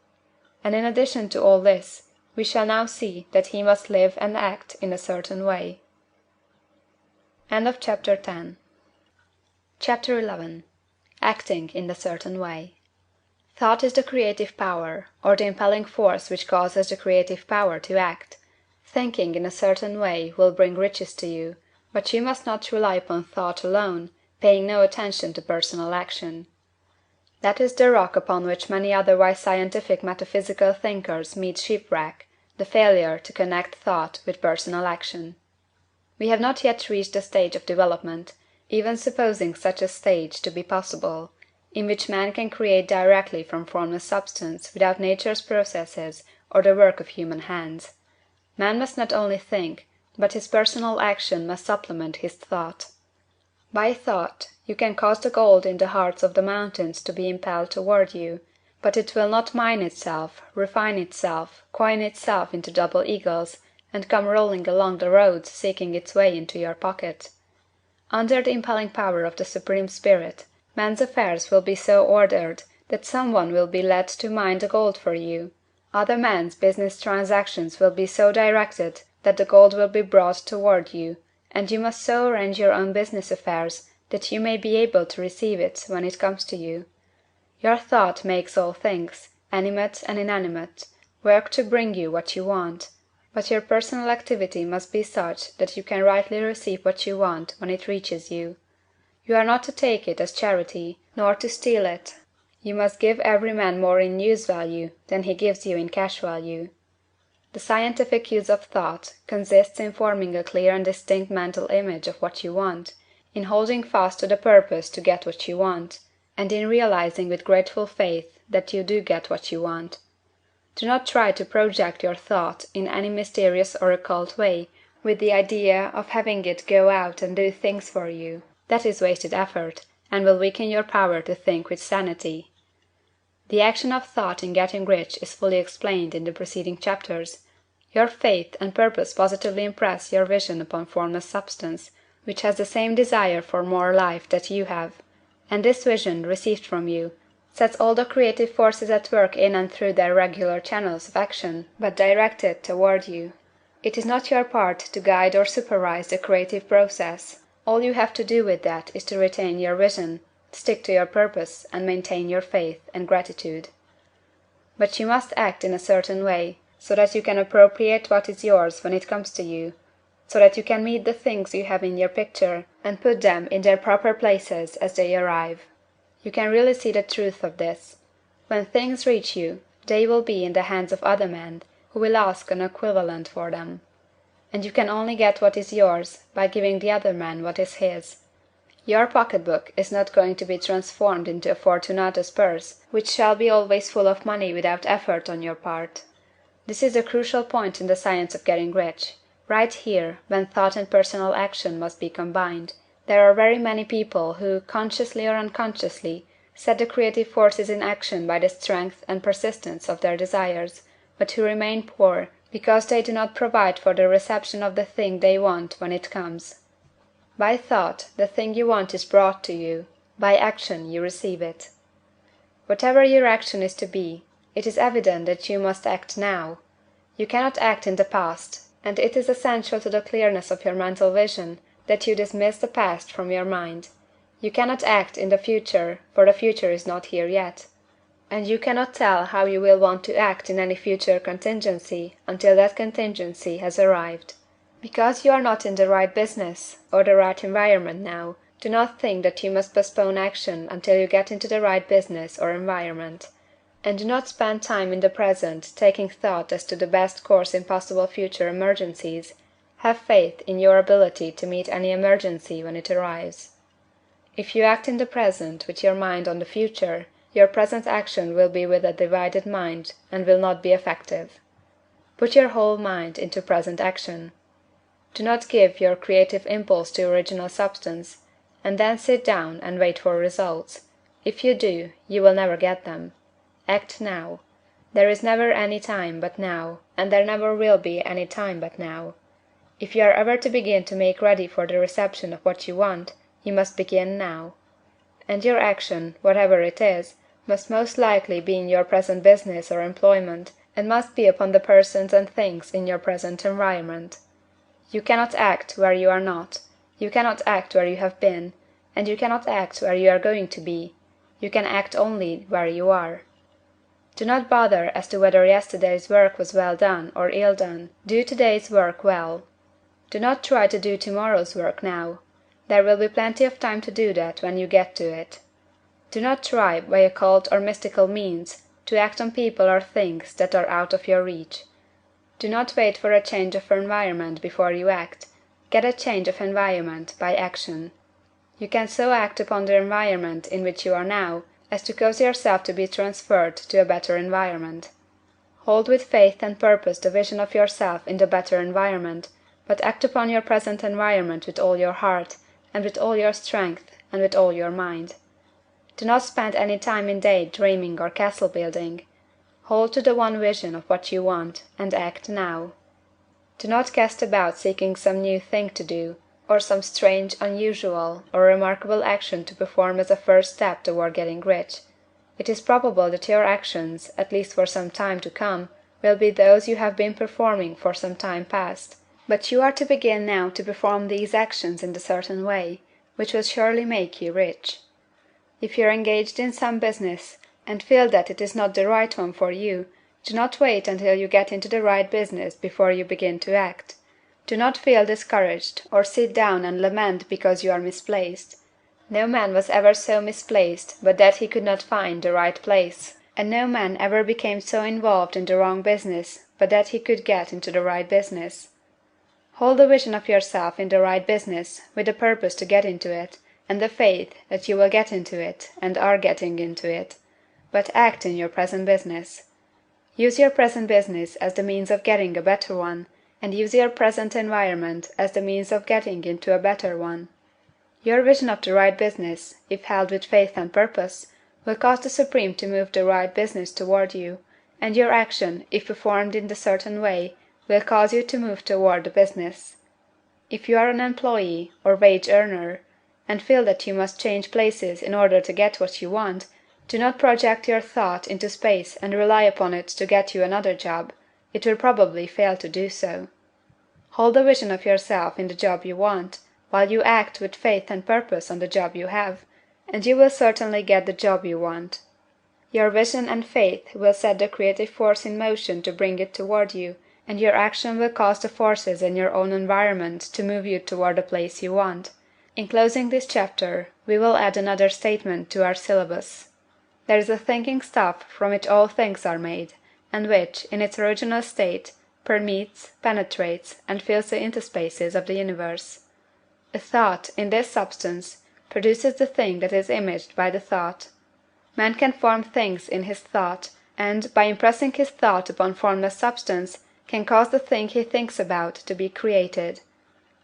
And in addition to all this, we shall now see that he must live and act in a certain way. End of Chapter 10. Chapter 11. Acting in a certain way. Thought is the creative power, or the impelling force which causes the creative power to act. Thinking in a certain way will bring riches to you, but you must not rely upon thought alone, paying no attention to personal action. That is the rock upon which many otherwise scientific metaphysical thinkers meet shipwreck, the failure to connect thought with personal action. We have not yet reached the stage of development, even supposing such a stage to be possible, in which man can create directly from formless substance without nature's processes or the work of human hands. Man must not only think, but his personal action must supplement his thought. By thought, you can cause the gold in the hearts of the mountains to be impelled toward you, but it will not mine itself, refine itself, coin itself into double eagles, and come rolling along the roads seeking its way into your pocket. Under the impelling power of the Supreme Spirit, man's affairs will be so ordered that some one will be led to mine the gold for you. Other men's business transactions will be so directed that the gold will be brought toward you, and you must so arrange your own business affairs that you may be able to receive it when it comes to you. Your thought makes all things, animate and inanimate, work to bring you what you want, but your personal activity must be such that you can rightly receive what you want when it reaches you. You are not to take it as charity, nor to steal it. You must give every man more in use value than he gives you in cash value. The scientific use of thought consists in forming a clear and distinct mental image of what you want, in holding fast to the purpose to get what you want, and in realizing with grateful faith that you do get what you want. Do not try to project your thought in any mysterious or occult way, with the idea of having it go out and do things for you. That is wasted effort, and will weaken your power to think with sanity. The action of thought in getting rich is fully explained in the preceding chapters. Your faith and purpose positively impress your vision upon formless substance, which has the same desire for more life that you have; and this vision, received from you, sets all the creative forces at work in and through their regular channels of action, but directed toward you. It is not your part to guide or supervise the creative process. All you have to do with that is to retain your vision, stick to your purpose, and maintain your faith and gratitude. But you must act in a certain way, so that you can appropriate what is yours when it comes to you, so that you can meet the things you have in your picture, and put them in their proper places as they arrive. You can really see the truth of this. When things reach you, they will be in the hands of other men, who will ask an equivalent for them. And you can only get what is yours by giving the other man what is his. Your pocketbook is not going to be transformed into a Fortunatus purse, which shall be always full of money without effort on your part. This is a crucial point in the science of getting rich. Right here, when thought and personal action must be combined, there are very many people who, consciously or unconsciously, set the creative forces in action by the strength and persistence of their desires, but who remain poor because they do not provide for the reception of the thing they want when it comes. By thought, the thing you want is brought to you; by action, you receive it. Whatever your action is to be, it is evident that you must act now. You cannot act in the past, and it is essential to the clearness of your mental vision that you dismiss the past from your mind. You cannot act in the future, for the future is not here yet. And you cannot tell how you will want to act in any future contingency until that contingency has arrived. Because you are not in the right business or the right environment now, do not think that you must postpone action until you get into the right business or environment. And do not spend time in the present taking thought as to the best course in possible future emergencies. Have faith in your ability to meet any emergency when it arrives. If you act in the present with your mind on the future, your present action will be with a divided mind and will not be effective. Put your whole mind into present action. Do not give your creative impulse to original substance, and then sit down and wait for results. If you do, you will never get them. Act now. There is never any time but now, and there never will be any time but now. If you are ever to begin to make ready for the reception of what you want, you must begin now. And your action, whatever it is, must most likely be in your present business or employment, and must be upon the persons and things in your present environment. You cannot act where you are not, you cannot act where you have been, and you cannot act where you are going to be. You can act only where you are. Do not bother as to whether yesterday's work was well done or ill done. Do today's work well. Do not try to do tomorrow's work now. There will be plenty of time to do that when you get to it. Do not try, by occult or mystical means, to act on people or things that are out of your reach. Do not wait for a change of environment before you act. Get a change of environment by action. You can so act upon the environment in which you are now as to cause yourself to be transferred to a better environment. Hold with faith and purpose the vision of yourself in the better environment, but act upon your present environment with all your heart, and with all your strength, and with all your mind. Do not spend any time in day dreaming or castle building. Hold to the one vision of what you want, and act now. Do not cast about seeking some new thing to do, or some strange, unusual, or remarkable action to perform as a first step toward getting rich. It is probable that your actions, at least for some time to come, will be those you have been performing for some time past. But you are to begin now to perform these actions in a certain way, which will surely make you rich. If you are engaged in some business, and feel that it is not the right one for you, do not wait until you get into the right business before you begin to act. Do not feel discouraged, or sit down and lament because you are misplaced. No man was ever so misplaced but that he could not find the right place, and no man ever became so involved in the wrong business but that he could get into the right business. Hold the vision of yourself in the right business, with the purpose to get into it, and the faith that you will get into it, and are getting into it. But act in your present business. Use your present business as the means of getting a better one, and use your present environment as the means of getting into a better one. Your vision of the right business, if held with faith and purpose, will cause the Supreme to move the right business toward you, and your action, if performed in the certain way, will cause you to move toward the business. If you are an employee, or wage earner, and feel that you must change places in order to get what you want, do not project your thought into space and rely upon it to get you another job. It will probably fail to do so. Hold the vision of yourself in the job you want, while you act with faith and purpose on the job you have, and you will certainly get the job you want. Your vision and faith will set the creative force in motion to bring it toward you, and your action will cause the forces in your own environment to move you toward the place you want. In closing this chapter, we will add another statement to our syllabus. There is a thinking stuff from which all things are made, and which, in its original state, permeates, penetrates, and fills the interspaces of the universe. A thought, in this substance, produces the thing that is imaged by the thought. Man can form things in his thought, and, by impressing his thought upon formless substance, can cause the thing he thinks about to be created.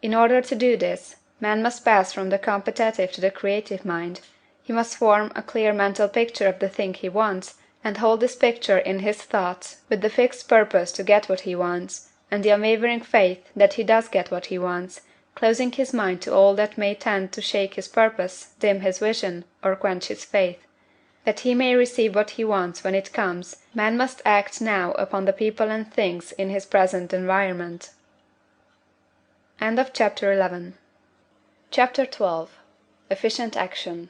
In order to do this, man must pass from the competitive to the creative mind. He must form a clear mental picture of the thing he wants, and hold this picture in his thoughts, with the fixed purpose to get what he wants, and the unwavering faith that he does get what he wants, closing his mind to all that may tend to shake his purpose, dim his vision, or quench his faith. That he may receive what he wants when it comes, man must act now upon the people and things in his present environment. End of Chapter 11. Chapter 12. Efficient Action.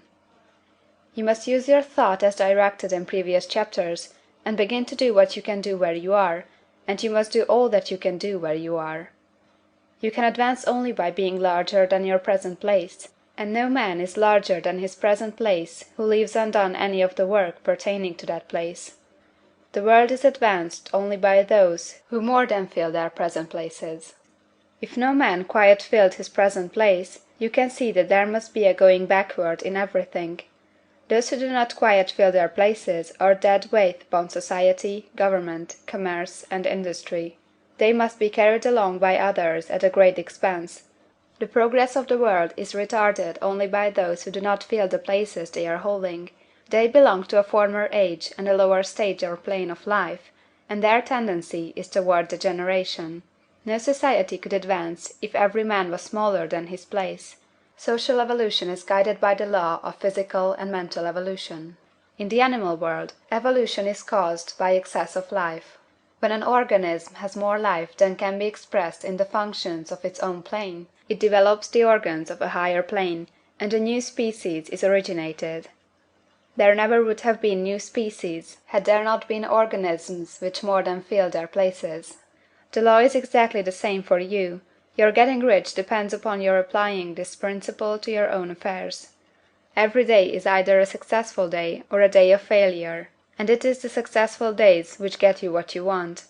You must use your thought as directed in previous chapters, and begin to do what you can do where you are, and you must do all that you can do where you are. You can advance only by being larger than your present place, and no man is larger than his present place who leaves undone any of the work pertaining to that place. The world is advanced only by those who more than fill their present places. If no man quite filled his present place, you can see that there must be a going backward in everything. Those who do not quite fill their places are dead weight upon society, government, commerce, and industry. They must be carried along by others at a great expense. The progress of the world is retarded only by those who do not fill the places they are holding. They belong to a former age and a lower stage or plane of life, and their tendency is toward degeneration. No society could advance if every man was smaller than his place. Social evolution is guided by the law of physical and mental evolution. In the animal world, evolution is caused by excess of life. When an organism has more life than can be expressed in the functions of its own plane, it develops the organs of a higher plane, and a new species is originated. There never would have been new species had there not been organisms which more than fill their places. The law is exactly the same for you. Your getting rich depends upon your applying this principle to your own affairs. Every day is either a successful day or a day of failure, and it is the successful days which get you what you want.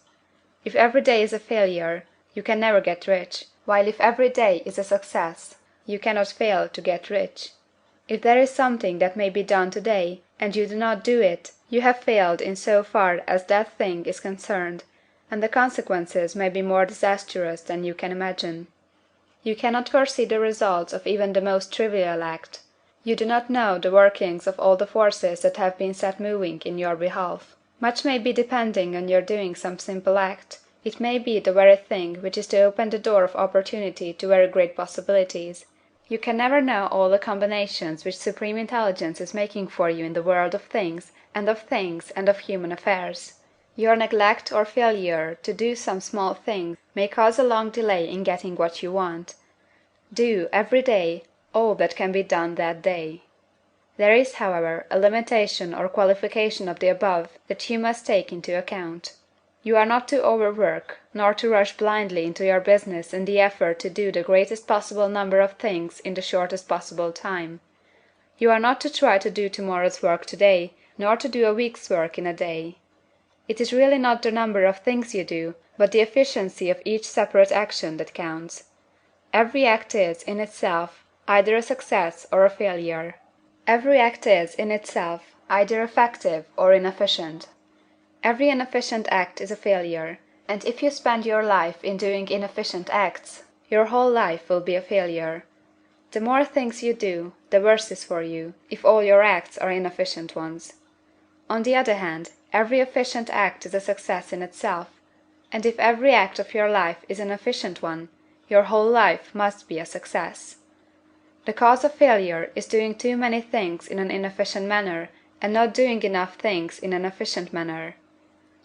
If every day is a failure, you can never get rich, while if every day is a success, you cannot fail to get rich. If there is something that may be done today, and you do not do it, you have failed in so far as that thing is concerned, and the consequences may be more disastrous than you can imagine. You cannot foresee the results of even the most trivial act. You do not know the workings of all the forces that have been set moving in your behalf. Much may be depending on your doing some simple act. It may be the very thing which is to open the door of opportunity to very great possibilities. You can never know all the combinations which Supreme Intelligence is making for you in the world of things and of human affairs. Your neglect or failure to do some small thing may cause a long delay in getting what you want. Do, every day, all that can be done that day. There is, however, a limitation or qualification of the above that you must take into account. You are not to overwork, nor to rush blindly into your business in the effort to do the greatest possible number of things in the shortest possible time. You are not to try to do tomorrow's work today, nor to do a week's work in a day. It is really not the number of things you do, but the efficiency of each separate action that counts. Every act is, in itself, either a success or a failure. Every act is, in itself, either effective or inefficient. Every inefficient act is a failure, and if you spend your life in doing inefficient acts, your whole life will be a failure. The more things you do, the worse is for you, if all your acts are inefficient ones. On the other hand, every efficient act is a success in itself, and if every act of your life is an efficient one, your whole life must be a success. The cause of failure is doing too many things in an inefficient manner, and not doing enough things in an efficient manner.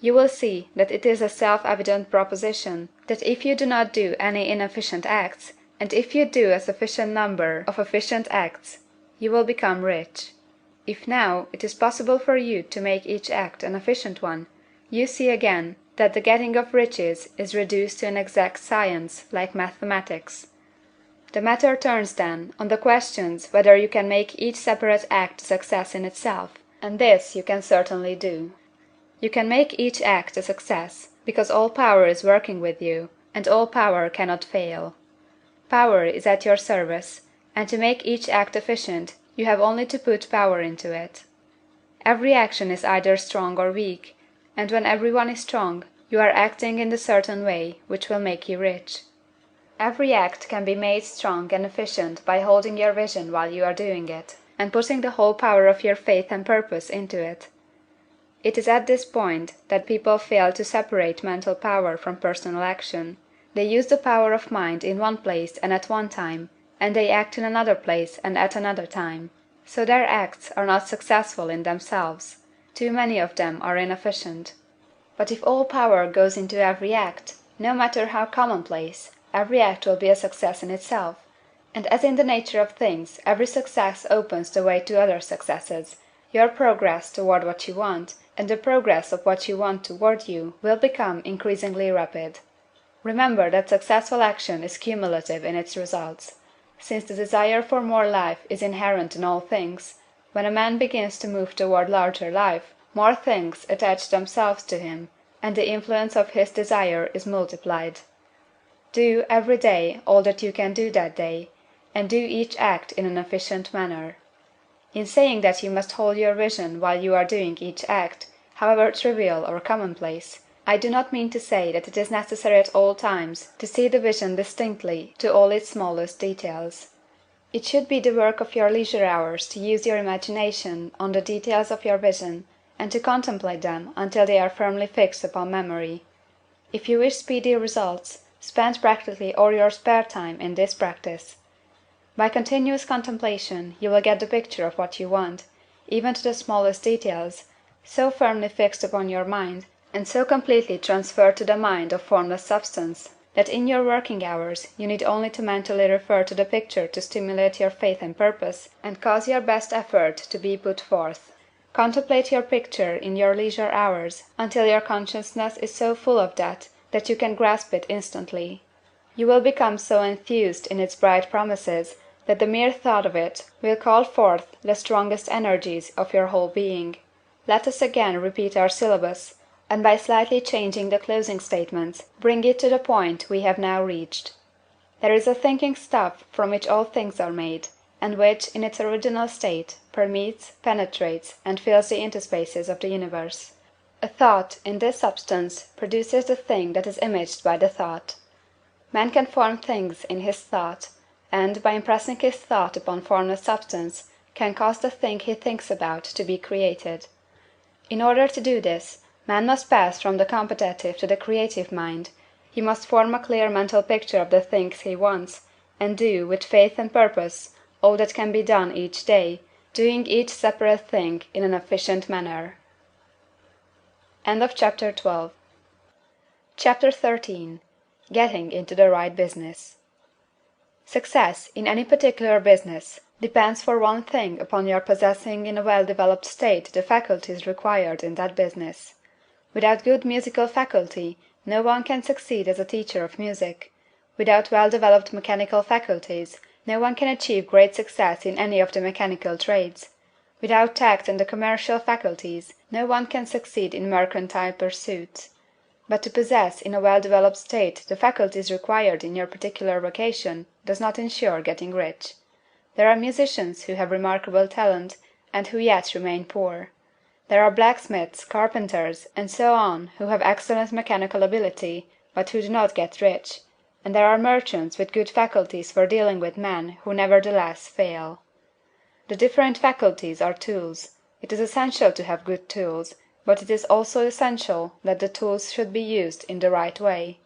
You will see that it is a self-evident proposition that if you do not do any inefficient acts, and if you do a sufficient number of efficient acts, you will become rich. If now it is possible for you to make each act an efficient one, you see again that the getting of riches is reduced to an exact science, like mathematics. The matter turns then on the questions whether you can make each separate act a success in itself, and this you can certainly do. You can make each act a success, because all power is working with you, and all power cannot fail. Power is at your service, and to make each act efficient you have only to put power into it. Every action is either strong or weak, and when every one is strong, you are acting in the certain way which will make you rich. Every act can be made strong and efficient by holding your vision while you are doing it, and putting the whole power of your faith and purpose into it. It is at this point that people fail to separate mental power from personal action. They use the power of mind in one place and at one time, and they act in another place and at another time. So their acts are not successful in themselves. Too many of them are inefficient. But if all power goes into every act, no matter how commonplace, every act will be a success in itself. And as in the nature of things every success opens the way to other successes, your progress toward what you want, and the progress of what you want toward you, will become increasingly rapid. Remember that successful action is cumulative in its results. Since the desire for more life is inherent in all things, when a man begins to move toward larger life, more things attach themselves to him, and the influence of his desire is multiplied. Do, every day, all that you can do that day, and do each act in an efficient manner. In saying that you must hold your vision while you are doing each act, however trivial or commonplace, I do not mean to say that it is necessary at all times to see the vision distinctly to all its smallest details. It should be the work of your leisure hours to use your imagination on the details of your vision, and to contemplate them until they are firmly fixed upon memory. If you wish speedy results, spend practically all your spare time in this practice. By continuous contemplation you will get the picture of what you want, even to the smallest details, so firmly fixed upon your mind, and so completely transferred to the mind of formless substance, that in your working hours you need only to mentally refer to the picture to stimulate your faith and purpose, and cause your best effort to be put forth. Contemplate your picture in your leisure hours until your consciousness is so full of that you can grasp it instantly. You will become so enthused in its bright promises that the mere thought of it will call forth the strongest energies of your whole being. Let us again repeat our syllabus, and by slightly changing the closing statements, bring it to the point we have now reached. There is a thinking stuff from which all things are made, and which, in its original state, permeates, penetrates, and fills the interspaces of the universe. A thought, in this substance, produces the thing that is imaged by the thought. Man can form things in his thought, and, by impressing his thought upon formless substance, can cause the thing he thinks about to be created. In order to do this, man must pass from the competitive to the creative mind. He must form a clear mental picture of the things he wants, and do, with faith and purpose, all that can be done each day, doing each separate thing in an efficient manner. End of Chapter 12. Chapter 13. Getting into the right business. Success in any particular business depends for one thing upon your possessing in a well-developed state the faculties required in that business. Without good musical faculty, no one can succeed as a teacher of music. Without well-developed mechanical faculties, No one can achieve great success in any of the mechanical trades. Without tact and the commercial faculties, no one can succeed in mercantile pursuits. But to possess in a well-developed state the faculties required in your particular vocation does not insure getting rich. There are musicians who have remarkable talent, and who yet remain poor. There are blacksmiths, carpenters, and so on who have excellent mechanical ability, but who do not get rich, and there are merchants with good faculties for dealing with men who nevertheless fail. The different faculties are tools. It is essential to have good tools, but it is also essential that the tools should be used in the right way.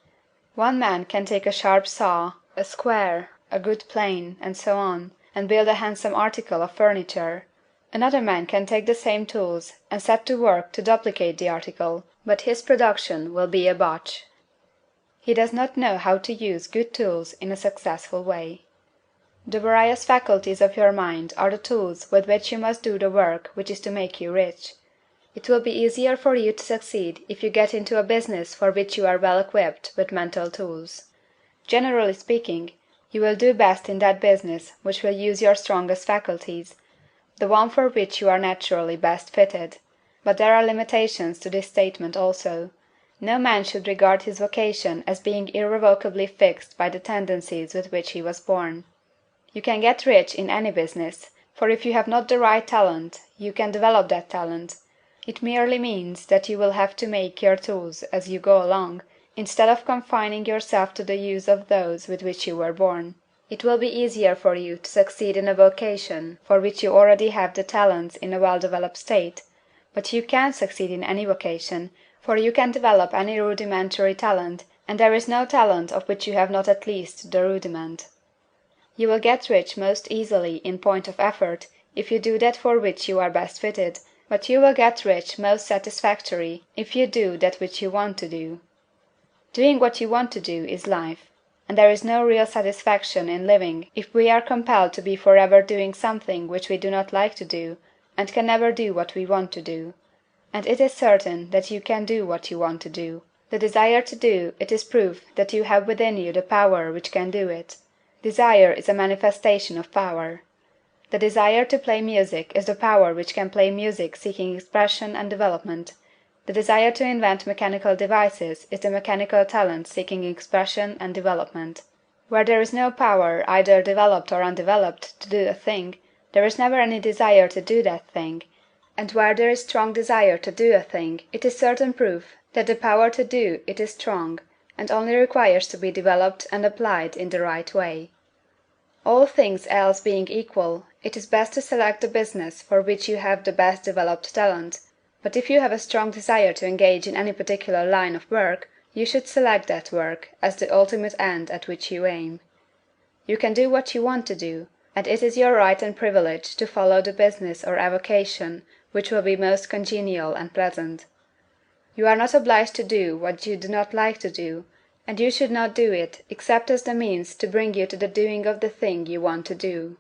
One man can take a sharp saw, a square, a good plane, and so on, and build a handsome article of furniture. Another man can take the same tools and set to work to duplicate the article, but his production will be a botch. He does not know how to use good tools in a successful way. The various faculties of your mind are the tools with which you must do the work which is to make you rich. It will be easier for you to succeed if you get into a business for which you are well equipped with mental tools. Generally speaking, you will do best in that business which will use your strongest faculties, the one for which you are naturally best fitted. But there are limitations to this statement also. No man should regard his vocation as being irrevocably fixed by the tendencies with which he was born. You can get rich in any business, for if you have not the right talent, you can develop that talent. It merely means that you will have to make your tools as you go along, instead of confining yourself to the use of those with which you were born. It will be easier for you to succeed in a vocation for which you already have the talents in a well-developed state, but you can succeed in any vocation, for you can develop any rudimentary talent, and there is no talent of which you have not at least the rudiment. You will get rich most easily in point of effort if you do that for which you are best fitted, but you will get rich most satisfactory if you do that which you want to do. Doing what you want to do is life, and there is no real satisfaction in living if we are compelled to be forever doing something which we do not like to do, and can never do what we want to do. And it is certain that you can do what you want to do. The desire to do it is proof that you have within you the power which can do it. Desire is a manifestation of power. The desire to play music is the power which can play music seeking expression and development. The desire to invent mechanical devices is the mechanical talent seeking expression and development. Where there is no power, either developed or undeveloped, to do a thing, there is never any desire to do that thing, and where there is strong desire to do a thing, it is certain proof that the power to do it is strong, and only requires to be developed and applied in the right way. All things else being equal, it is best to select the business for which you have the best developed talent, but if you have a strong desire to engage in any particular line of work, you should select that work as the ultimate end at which you aim. You can do what you want to do, and it is your right and privilege to follow the business or avocation which will be most congenial and pleasant. You are not obliged to do what you do not like to do, and you should not do it except as the means to bring you to the doing of the thing you want to do.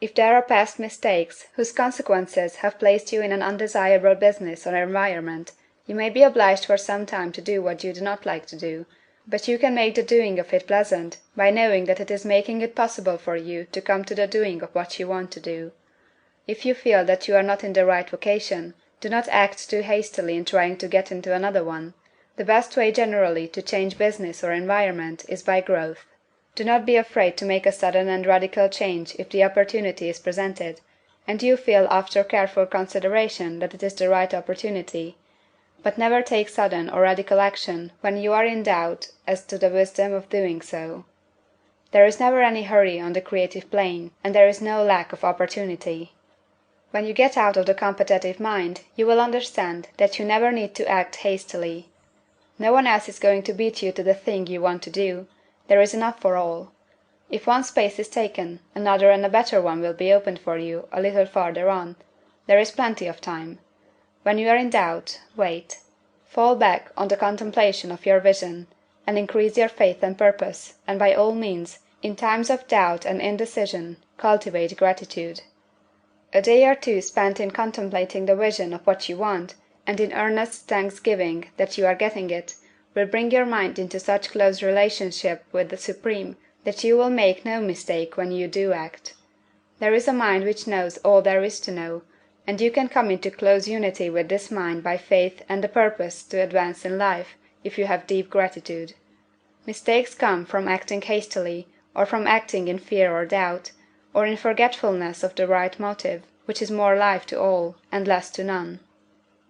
If there are past mistakes whose consequences have placed you in an undesirable business or environment, you may be obliged for some time to do what you do not like to do, but you can make the doing of it pleasant by knowing that it is making it possible for you to come to the doing of what you want to do. If you feel that you are not in the right vocation, do not act too hastily in trying to get into another one. The best way generally to change business or environment is by growth. Do not be afraid to make a sudden and radical change if the opportunity is presented, and you feel after careful consideration that it is the right opportunity. But never take sudden or radical action when you are in doubt as to the wisdom of doing so. There is never any hurry on the creative plane, and there is no lack of opportunity. When you get out of the competitive mind, you will understand that you never need to act hastily. No one else is going to beat you to the thing you want to do. There is enough for all. If one space is taken, another and a better one will be opened for you a little farther on. There is plenty of time. When you are in doubt, wait. Fall back on the contemplation of your vision, and increase your faith and purpose, and by all means, in times of doubt and indecision, cultivate gratitude. A day or two spent in contemplating the vision of what you want, and in earnest thanksgiving that you are getting it, will bring your mind into such close relationship with the Supreme that you will make no mistake when you do act. There is a mind which knows all there is to know, and you can come into close unity with this mind by faith and the purpose to advance in life, if you have deep gratitude. Mistakes come from acting hastily, or from acting in fear or doubt, or in forgetfulness of the right motive, which is more life to all, and less to none.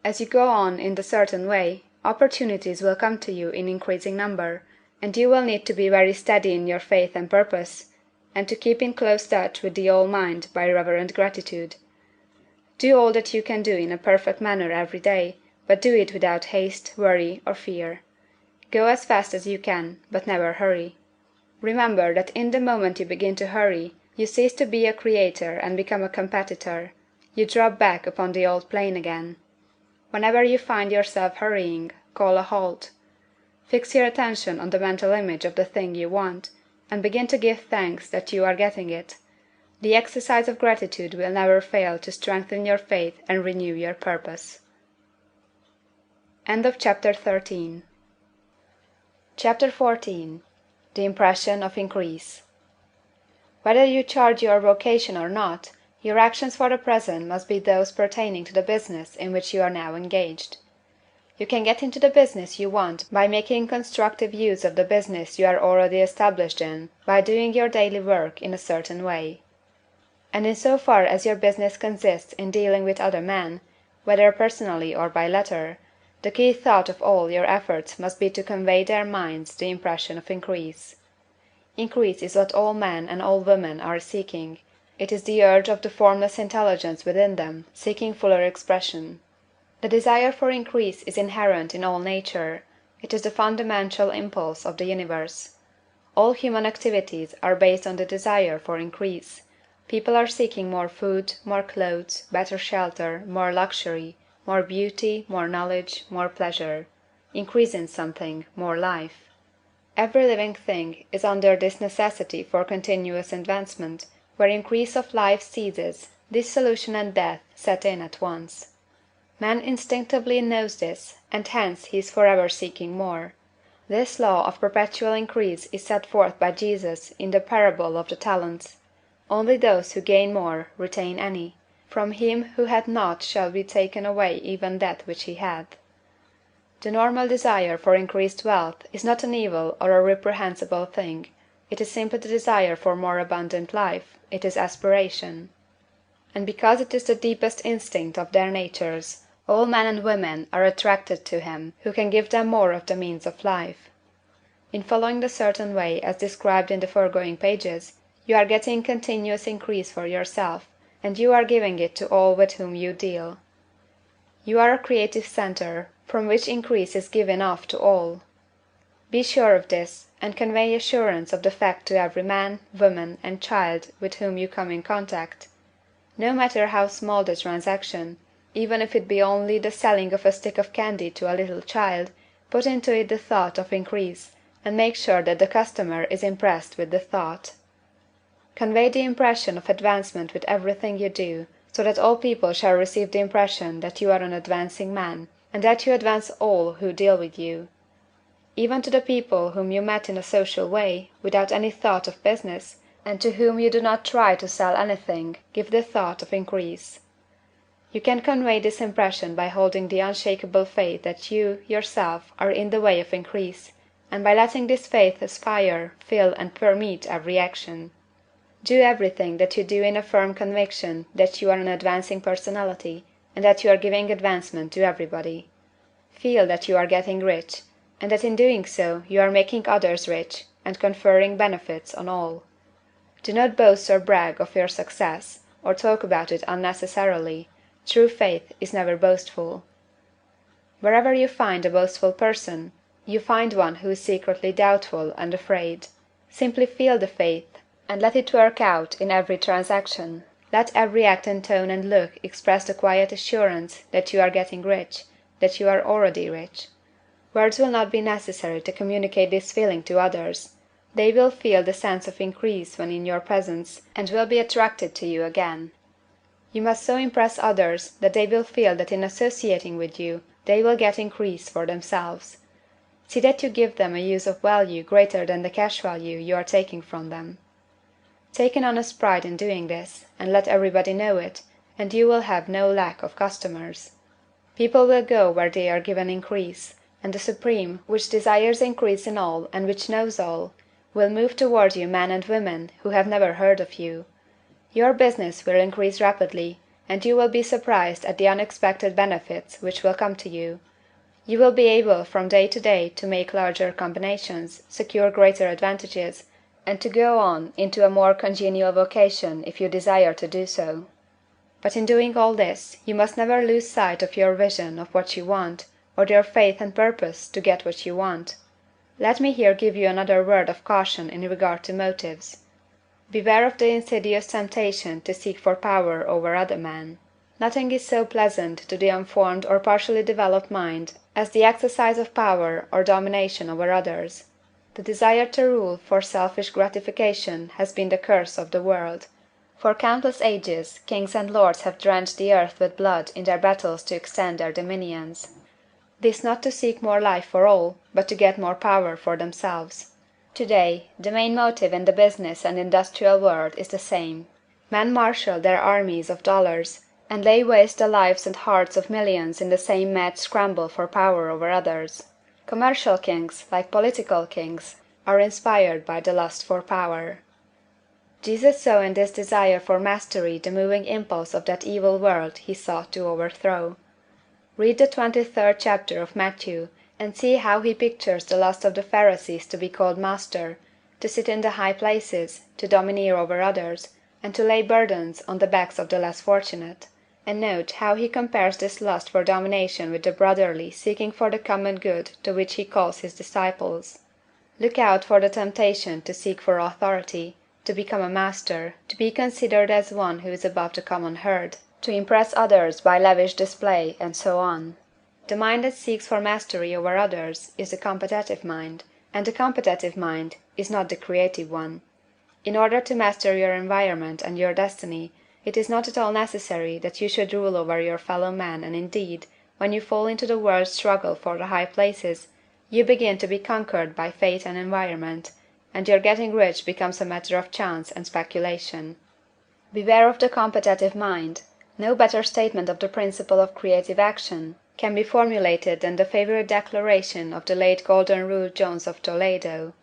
As you go on in the certain way, opportunities will come to you in increasing number, and you will need to be very steady in your faith and purpose, and to keep in close touch with the all mind by reverent gratitude. Do all that you can do in a perfect manner every day, but do it without haste, worry, or fear. Go as fast as you can, but never hurry. Remember that in the moment you begin to hurry, you cease to be a creator and become a competitor. You drop back upon the old plane again. Whenever you find yourself hurrying, call a halt. Fix your attention on the mental image of the thing you want, and begin to give thanks that you are getting it. The exercise of gratitude will never fail to strengthen your faith and renew your purpose. End of Chapter 13. Chapter 14. The Impression of Increase. Whether you charge your vocation or not, your actions for the present must be those pertaining to the business in which you are now engaged. You can get into the business you want by making constructive use of the business you are already established in, by doing your daily work in a certain way. And in so far as your business consists in dealing with other men, whether personally or by letter, the key thought of all your efforts must be to convey their minds the impression of increase. Increase is what all men and all women are seeking. It is the urge of the formless intelligence within them seeking fuller expression. The desire for increase is inherent in all nature. It is the fundamental impulse of the universe. All human activities are based on the desire for increase. People are seeking more food, more clothes, better shelter, more luxury, more beauty, more knowledge, more pleasure. Increase in something, more life. Every living thing is under this necessity for continuous advancement. Where increase of life ceases, dissolution and death set in at once. Man instinctively knows this, and hence he is forever seeking more. This law of perpetual increase is set forth by Jesus in the parable of the talents. Only those who gain more retain any. From him who hath not shall be taken away even that which he hath. The normal desire for increased wealth is not an evil or a reprehensible thing. It is simply the desire for more abundant life. It is aspiration. And because it is the deepest instinct of their natures, all men and women are attracted to him who can give them more of the means of life. In following the certain way as described in the foregoing pages, you are getting continuous increase for yourself, and you are giving it to all with whom you deal. You are a creative center, from which increase is given off to all. Be sure of this, and convey assurance of the fact to every man, woman, and child with whom you come in contact. No matter how small the transaction, even if it be only the selling of a stick of candy to a little child, put into it the thought of increase, and make sure that the customer is impressed with the thought. Convey the impression of advancement with everything you do, so that all people shall receive the impression that you are an advancing man, and that you advance all who deal with you. Even to the people whom you met in a social way, without any thought of business, and to whom you do not try to sell anything, give the thought of increase. You can convey this impression by holding the unshakable faith that you, yourself, are in the way of increase, and by letting this faith aspire, fill, and permeate every action. Do everything that you do in a firm conviction that you are an advancing personality, and that you are giving advancement to everybody. Feel that you are getting rich, and that in doing so you are making others rich, and conferring benefits on all. Do not boast or brag of your success, or talk about it unnecessarily. True faith is never boastful. Wherever you find a boastful person, you find one who is secretly doubtful and afraid. Simply feel the faith, and let it work out in every transaction. Let every act and tone and look express the quiet assurance that you are getting rich, that you are already rich. Words will not be necessary to communicate this feeling to others. They will feel the sense of increase when in your presence, and will be attracted to you again. You must so impress others that they will feel that in associating with you they will get increase for themselves. See that you give them a use of value greater than the cash value you are taking from them. Take an honest pride in doing this, and let everybody know it, and you will have no lack of customers. People will go where they are given increase, and the Supreme, which desires increase in all and which knows all, will move toward you men and women who have never heard of you. Your business will increase rapidly, and you will be surprised at the unexpected benefits which will come to you. You will be able from day to day to make larger combinations, secure greater advantages, and to go on into a more congenial vocation if you desire to do so. But in doing all this, you must never lose sight of your vision of what you want, or your faith and purpose to get what you want. Let me here give you another word of caution in regard to motives. Beware of the insidious temptation to seek for power over other men. Nothing is so pleasant to the unformed or partially developed mind as the exercise of power or domination over others. The desire to rule for selfish gratification has been the curse of the world. For countless ages, kings and lords have drenched the earth with blood in their battles to extend their dominions. This not to seek more life for all, but to get more power for themselves. Today, the main motive in the business and industrial world is the same. Men marshal their armies of dollars, and lay waste the lives and hearts of millions in the same mad scramble for power over others. Commercial kings, like political kings, are inspired by the lust for power. Jesus saw in this desire for mastery the moving impulse of that evil world he sought to overthrow. Read the 23rd chapter of Matthew, and see how he pictures the lust of the Pharisees to be called master, to sit in the high places, to domineer over others, and to lay burdens on the backs of the less fortunate. And note how he compares this lust for domination with the brotherly seeking for the common good to which he calls his disciples. Look out for the temptation to seek for authority, to become a master, to be considered as one who is above the common herd, to impress others by lavish display, and so on. The mind that seeks for mastery over others is the competitive mind, and the competitive mind is not the creative one. In order to master your environment and your destiny, it is not at all necessary that you should rule over your fellow men, and indeed, when you fall into the world's struggle for the high places, you begin to be conquered by fate and environment, and your getting rich becomes a matter of chance and speculation. Beware of the competitive mind. No better statement of the principle of creative action can be formulated than the favorite declaration of the late Golden Rule Jones of Toledo: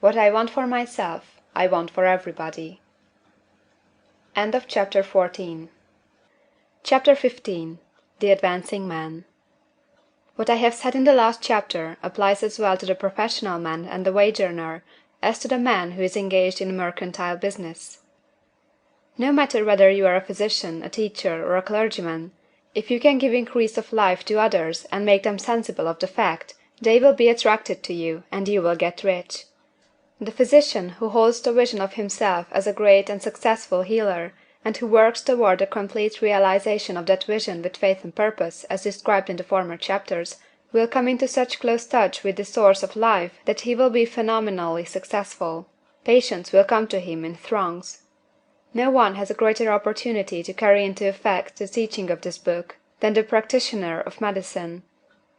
"What I want for myself, I want for everybody." Chapter 15. The Advancing Man. What I have said in the last chapter applies as well to the professional man and the wage earner as to the man who is engaged in mercantile business. No matter whether you are a physician, a teacher, or a clergyman, if you can give increase of life to others and make them sensible of the fact, they will be attracted to you, and you will get rich. The physician who holds the vision of himself as a great and successful healer, and who works toward the complete realization of that vision with faith and purpose, as described in the former chapters, will come into such close touch with the source of life that he will be phenomenally successful. Patients will come to him in throngs. No one has a greater opportunity to carry into effect the teaching of this book than the practitioner of medicine.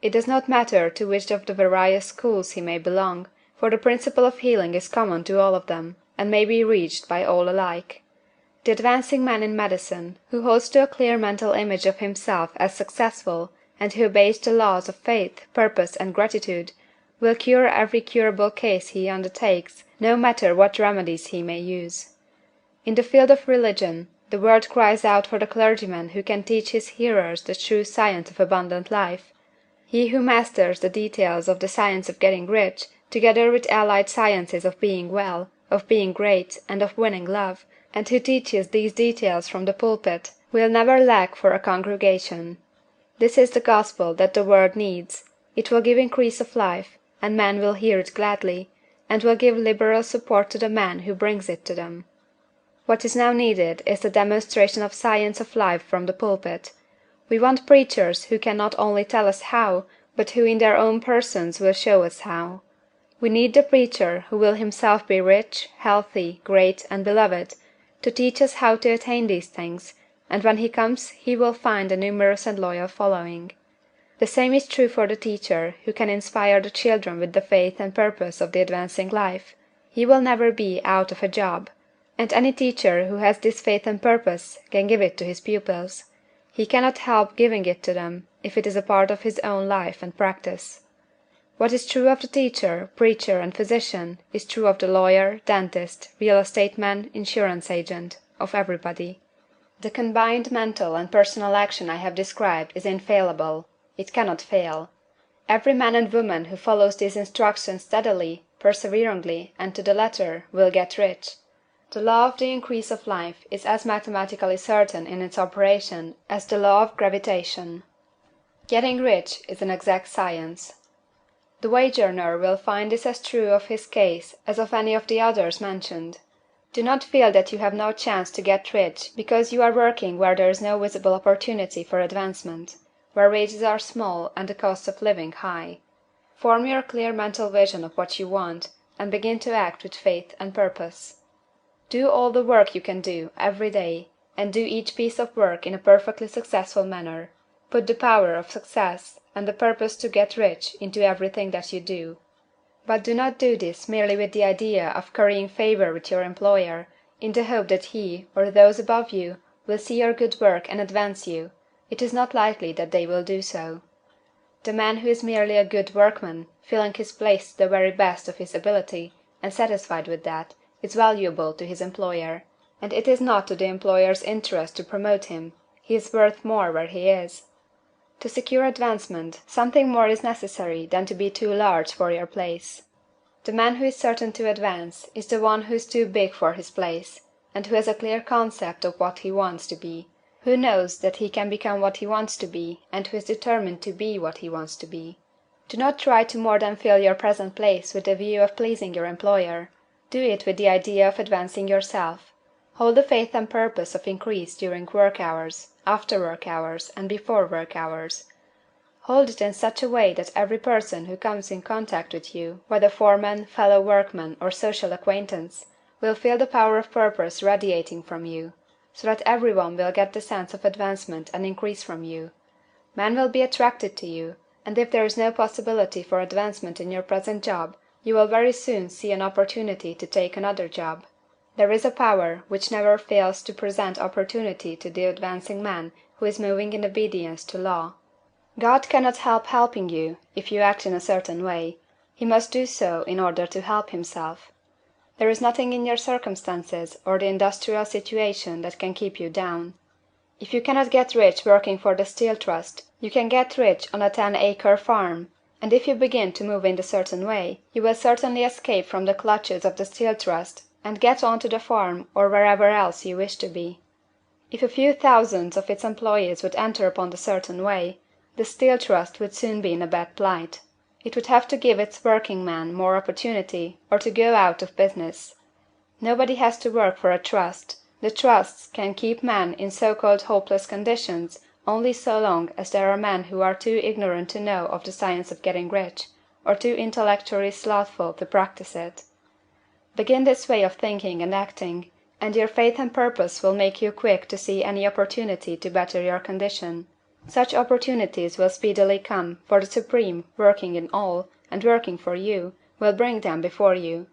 It does not matter to which of the various schools he may belong, for the principle of healing is common to all of them, and may be reached by all alike. The advancing man in medicine, who holds to a clear mental image of himself as successful, and who obeys the laws of faith, purpose, and gratitude, will cure every curable case he undertakes, no matter what remedies he may use. In the field of religion, the world cries out for the clergyman who can teach his hearers the true science of abundant life. He who masters the details of the science of getting rich, together with allied sciences of being well, of being great, and of winning love, and who teaches these details from the pulpit, will never lack for a congregation. This is the gospel that the world needs. It will give increase of life, and men will hear it gladly, and will give liberal support to the man who brings it to them. What is now needed is the demonstration of science of life from the pulpit. We want preachers who can not only tell us how, but who in their own persons will show us how. We need the preacher who will himself be rich, healthy, great, and beloved, to teach us how to attain these things, and when he comes he will find a numerous and loyal following. The same is true for the teacher who can inspire the children with the faith and purpose of the advancing life. He will never be out of a job. And any teacher who has this faith and purpose can give it to his pupils. He cannot help giving it to them if it is a part of his own life and practice. What is true of the teacher, preacher, and physician is true of the lawyer, dentist, real estate man, insurance agent, of everybody. The combined mental and personal action I have described is infallible. It cannot fail. Every man and woman who follows these instructions steadily, perseveringly, and to the letter, will get rich. The law of the increase of life is as mathematically certain in its operation as the law of gravitation. Getting rich is an exact science. The wage earner will find this as true of his case as of any of the others mentioned. Do not feel that you have no chance to get rich because you are working where there is no visible opportunity for advancement, where wages are small and the cost of living high. Form your clear mental vision of what you want, and begin to act with faith and purpose. Do all the work you can do, every day, and do each piece of work in a perfectly successful manner. Put the power of success, and the purpose to get rich, into everything that you do. But do not do this merely with the idea of currying favor with your employer, in the hope that he, or those above you, will see your good work and advance you. It is not likely that they will do so. The man who is merely a good workman, filling his place to the very best of his ability, and satisfied with that, is valuable to his employer, and it is not to the employer's interest to promote him. He is worth more where he is. To secure advancement, something more is necessary than to be too large for your place. The man who is certain to advance is the one who is too big for his place, and who has a clear concept of what he wants to be, who knows that he can become what he wants to be, and who is determined to be what he wants to be. Do not try to more than fill your present place with the view of pleasing your employer. Do it with the idea of advancing yourself. Hold the faith and purpose of increase during work hours, after work hours, and before work hours. Hold it in such a way that every person who comes in contact with you, whether foreman, fellow workman, or social acquaintance, will feel the power of purpose radiating from you, so that every one will get the sense of advancement and increase from you. Men will be attracted to you, and if there is no possibility for advancement in your present job, you will very soon see an opportunity to take another job. There is a power which never fails to present opportunity to the advancing man who is moving in obedience to law. God cannot help helping you if you act in a certain way. He must do so in order to help himself. There is nothing in your circumstances or the industrial situation that can keep you down. If you cannot get rich working for the Steel Trust, you can get rich on a 10-acre farm, and if you begin to move in a certain way, you will certainly escape from the clutches of the Steel Trust and get on to the farm or wherever else you wish to be. If a few thousands of its employees would enter upon the certain way, the Steel Trust would soon be in a bad plight. It would have to give its working men more opportunity, or to go out of business. Nobody has to work for a trust. The trusts can keep men in so-called hopeless conditions only so long as there are men who are too ignorant to know of the science of getting rich, or too intellectually slothful to practice it. Begin this way of thinking and acting, and your faith and purpose will make you quick to see any opportunity to better your condition. Such opportunities will speedily come, for the Supreme, working in all, and working for you, will bring them before you.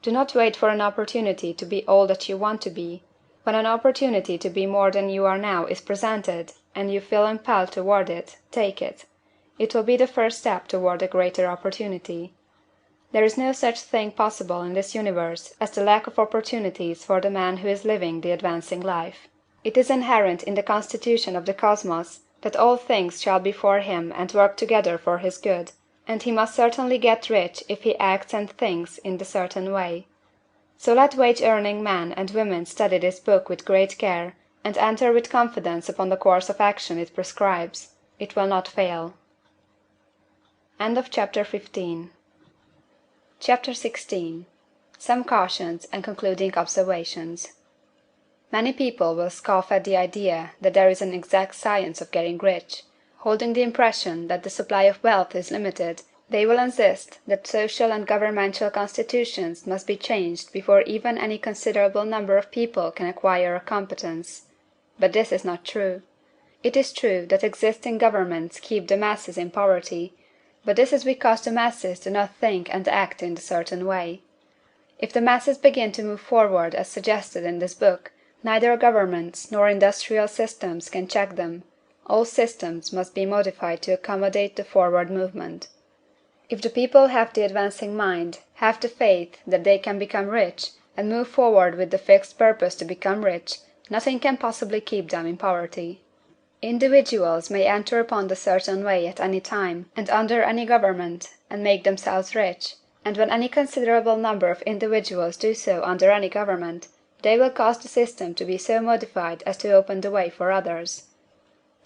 Do not wait for an opportunity to be all that you want to be. When an opportunity to be more than you are now is presented, and you feel impelled toward it, take it. It will be the first step toward a greater opportunity. There is no such thing possible in this universe as the lack of opportunities for the man who is living the advancing life. It is inherent in the constitution of the cosmos that all things shall be for him and work together for his good, and he must certainly get rich if he acts and thinks in the certain way. So let wage-earning men and women study this book with great care, and enter with confidence upon the course of action it prescribes. It will not fail. End of Chapter 15. Chapter 16. Some cautions and concluding observations. Many people will scoff at the idea that there is an exact science of getting rich. Holding the impression that the supply of wealth is limited, they will insist that social and governmental constitutions must be changed before even any considerable number of people can acquire a competence. But this is not true. It is true that existing governments keep the masses in poverty, but this is because the masses do not think and act in a certain way. If the masses begin to move forward as suggested in this book, neither governments nor industrial systems can check them. All systems must be modified to accommodate the forward movement. If the people have the advancing mind, have the faith that they can become rich, and move forward with the fixed purpose to become rich, nothing can possibly keep them in poverty. Individuals may enter upon the certain way at any time, and under any government, and make themselves rich, and when any considerable number of individuals do so under any government, they will cause the system to be so modified as to open the way for others.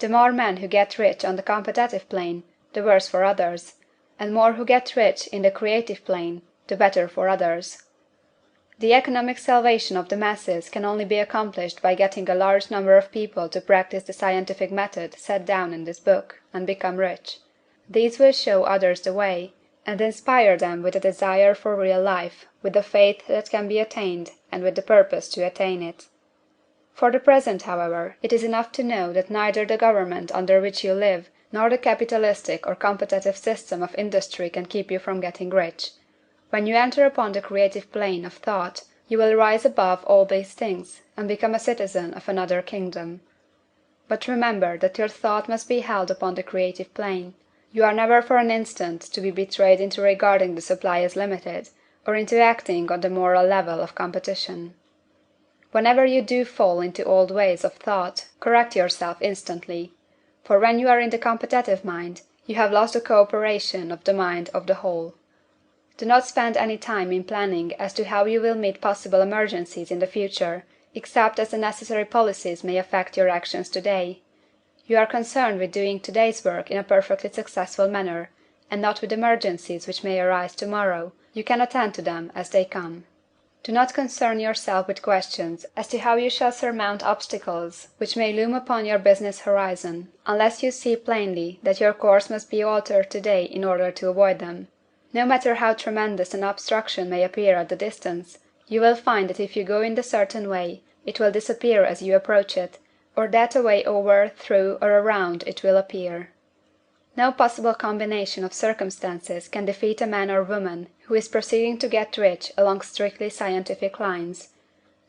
The more men who get rich on the competitive plane, the worse for others, and more who get rich in the creative plane, the better for others. The economic salvation of the masses can only be accomplished by getting a large number of people to practice the scientific method set down in this book, and become rich. These will show others the way, and inspire them with a desire for real life, with the faith that can be attained, and with the purpose to attain it. For the present, however, it is enough to know that neither the government under which you live, nor the capitalistic or competitive system of industry can keep you from getting rich. When you enter upon the creative plane of thought, you will rise above all these things, and become a citizen of another kingdom. But remember that your thought must be held upon the creative plane. You are never for an instant to be betrayed into regarding the supply as limited, or into acting on the moral level of competition. Whenever you do fall into old ways of thought, correct yourself instantly. For when you are in the competitive mind, you have lost the cooperation of the mind of the whole. Do not spend any time in planning as to how you will meet possible emergencies in the future, except as the necessary policies may affect your actions today. You are concerned with doing today's work in a perfectly successful manner, and not with emergencies which may arise tomorrow. You can attend to them as they come. Do not concern yourself with questions as to how you shall surmount obstacles which may loom upon your business horizon, unless you see plainly that your course must be altered today in order to avoid them. No matter how tremendous an obstruction may appear at the distance, you will find that if you go in the certain way, it will disappear as you approach it, or that a way over, through, or around it will appear. No possible combination of circumstances can defeat a man or woman who is proceeding to get rich along strictly scientific lines.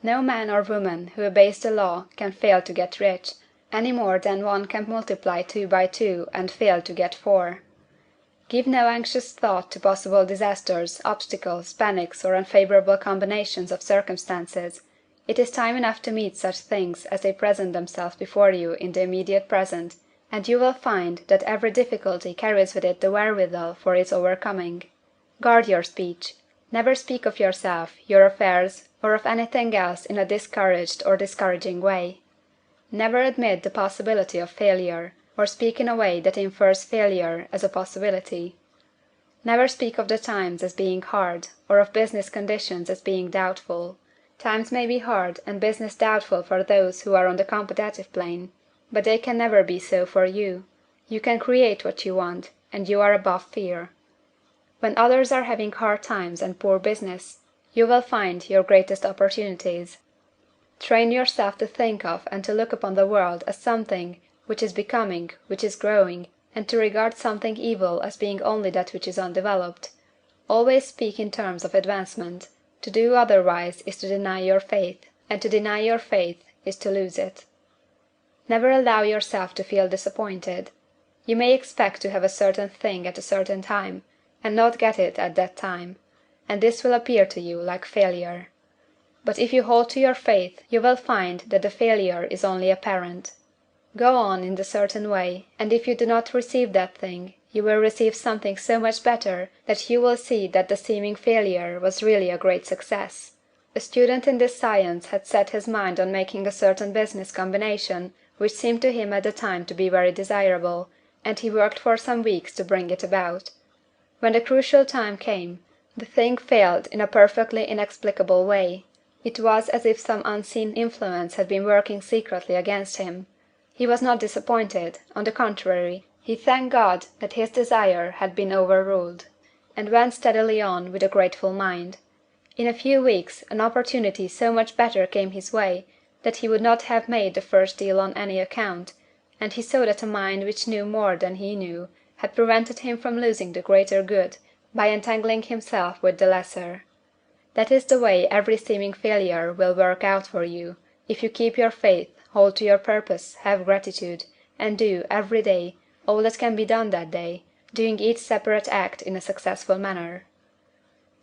No man or woman who obeys the law can fail to get rich, any more than one can multiply 2 by 2 and fail to get 4. Give no anxious thought to possible disasters, obstacles, panics, or unfavorable combinations of circumstances. It is time enough to meet such things as they present themselves before you in the immediate present, and you will find that every difficulty carries with it the wherewithal for its overcoming. Guard your speech. Never speak of yourself, your affairs, or of anything else in a discouraged or discouraging way. Never admit the possibility of failure, or speak in a way that infers failure as a possibility. Never speak of the times as being hard, or of business conditions as being doubtful. Times may be hard and business doubtful for those who are on the competitive plane, but they can never be so for you. You can create what you want, and you are above fear. When others are having hard times and poor business, you will find your greatest opportunities. Train yourself to think of and to look upon the world as something which is becoming, which is growing, and to regard something evil as being only that which is undeveloped. Always speak in terms of advancement. To do otherwise is to deny your faith, and to deny your faith is to lose it. Never allow yourself to feel disappointed. You may expect to have a certain thing at a certain time, and not get it at that time, and this will appear to you like failure. But if you hold to your faith, you will find that the failure is only apparent. Go on in the certain way, and if you do not receive that thing, you will receive something so much better that you will see that the seeming failure was really a great success. A student in this science had set his mind on making a certain business combination which seemed to him at the time to be very desirable, and he worked for some weeks to bring it about. When the crucial time came, the thing failed in a perfectly inexplicable way. It was as if some unseen influence had been working secretly against him. He was not disappointed; on the contrary, he thanked God that his desire had been overruled, and went steadily on with a grateful mind. In a few weeks an opportunity so much better came his way that he would not have made the first deal on any account, and he saw that a mind which knew more than he knew had prevented him from losing the greater good by entangling himself with the lesser. That is the way every seeming failure will work out for you, if you keep your faith, hold to your purpose, have gratitude, and do, every day, all that can be done that day, doing each separate act in a successful manner.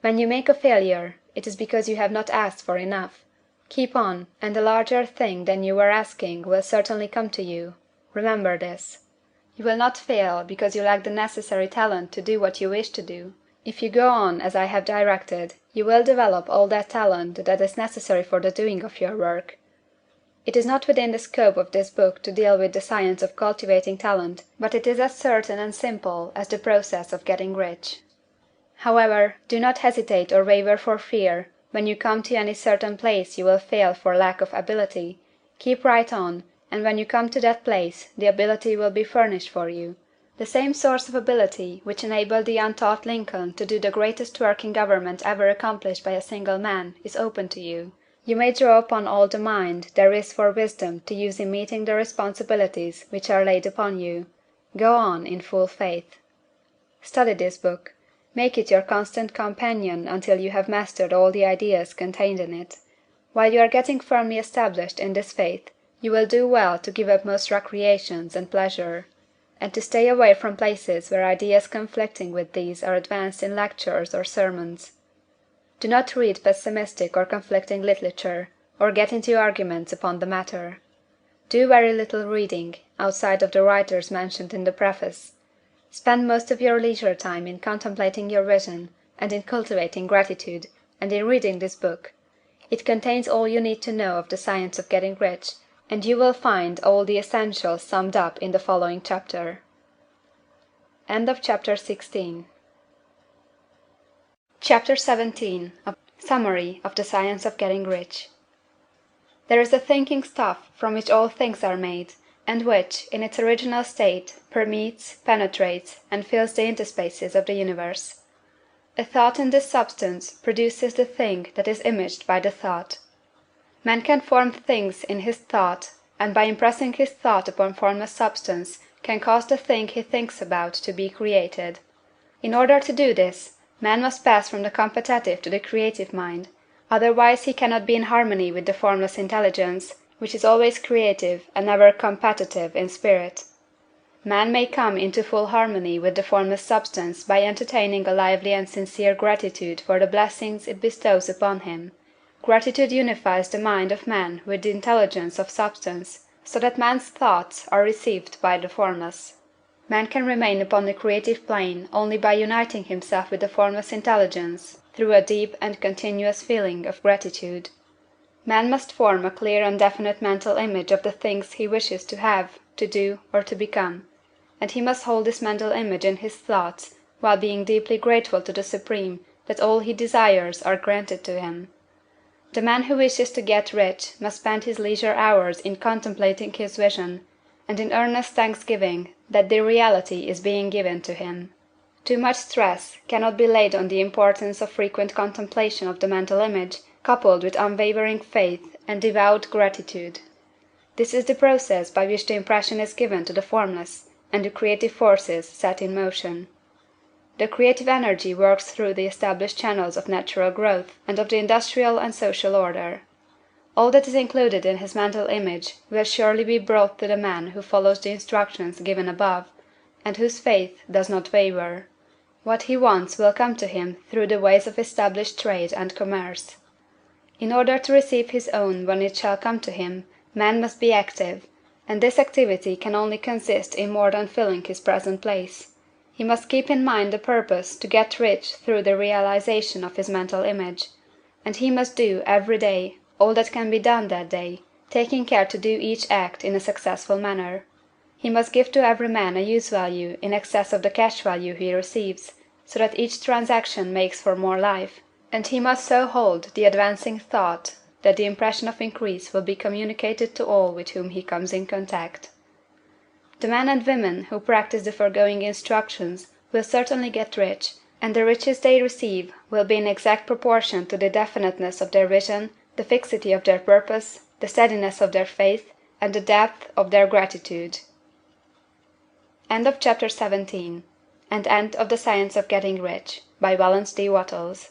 When you make a failure, it is because you have not asked for enough. Keep on, and a larger thing than you were asking will certainly come to you. Remember this. You will not fail because you lack the necessary talent to do what you wish to do. If you go on as I have directed, you will develop all that talent that is necessary for the doing of your work. It is not within the scope of this book to deal with the science of cultivating talent, but it is as certain and simple as the process of getting rich. However, do not hesitate or waver for fear when you come to any certain place you will fail for lack of ability. Keep right on, and when you come to that place the ability will be furnished for you. The same source of ability which enabled the untaught Lincoln to do the greatest work in government ever accomplished by a single man is open to you. You may draw upon all the mind there is for wisdom to use in meeting the responsibilities which are laid upon you. Go on in full faith. Study this book. Make it your constant companion until you have mastered all the ideas contained in it. While you are getting firmly established in this faith, you will do well to give up most recreations and pleasure, and to stay away from places where ideas conflicting with these are advanced in lectures or sermons. Do not read pessimistic or conflicting literature, or get into arguments upon the matter. Do very little reading, outside of the writers mentioned in the preface. Spend most of your leisure time in contemplating your vision, and in cultivating gratitude, and in reading this book. It contains all you need to know of the science of getting rich, and you will find all the essentials summed up in the following chapter. End of chapter 16. Chapter 17. Summary of the Science of Getting Rich. There is a thinking stuff from which all things are made, and which, in its original state, permeates, penetrates, and fills the interspaces of the universe. A thought in this substance produces the thing that is imaged by the thought. Man can form things in his thought, and by impressing his thought upon formless substance can cause the thing he thinks about to be created. In order to do this, man must pass from the competitive to the creative mind, otherwise he cannot be in harmony with the formless intelligence, which is always creative and never competitive in spirit. Man may come into full harmony with the formless substance by entertaining a lively and sincere gratitude for the blessings it bestows upon him. Gratitude unifies the mind of man with the intelligence of substance, so that man's thoughts are received by the formless. Man can remain upon the creative plane only by uniting himself with the formless intelligence through a deep and continuous feeling of gratitude. Man must form a clear and definite mental image of the things he wishes to have, to do, or to become, and he must hold this mental image in his thoughts while being deeply grateful to the Supreme that all he desires are granted to him. The man who wishes to get rich must spend his leisure hours in contemplating his vision, and in earnest thanksgiving that the reality is being given to him. Too much stress cannot be laid on the importance of frequent contemplation of the mental image, coupled with unwavering faith and devout gratitude. This is the process by which the impression is given to the formless, and the creative forces set in motion. The creative energy works through the established channels of natural growth and of the industrial and social order. All that is included in his mental image will surely be brought to the man who follows the instructions given above, and whose faith does not waver. What he wants will come to him through the ways of established trade and commerce. In order to receive his own when it shall come to him, man must be active, and this activity can only consist in more than filling his present place. He must keep in mind the purpose to get rich through the realization of his mental image, and he must do, every day, all that can be done that day, taking care to do each act in a successful manner. He must give to every man a use value in excess of the cash value he receives, so that each transaction makes for more life, and he must so hold the advancing thought that the impression of increase will be communicated to all with whom he comes in contact. The men and women who practice the foregoing instructions will certainly get rich, and the riches they receive will be in exact proportion to the definiteness of their vision, the fixity of their purpose, the steadiness of their faith, and the depth of their gratitude. End of Chapter 17. And End of the Science of Getting Rich, by Wallace D. Wattles.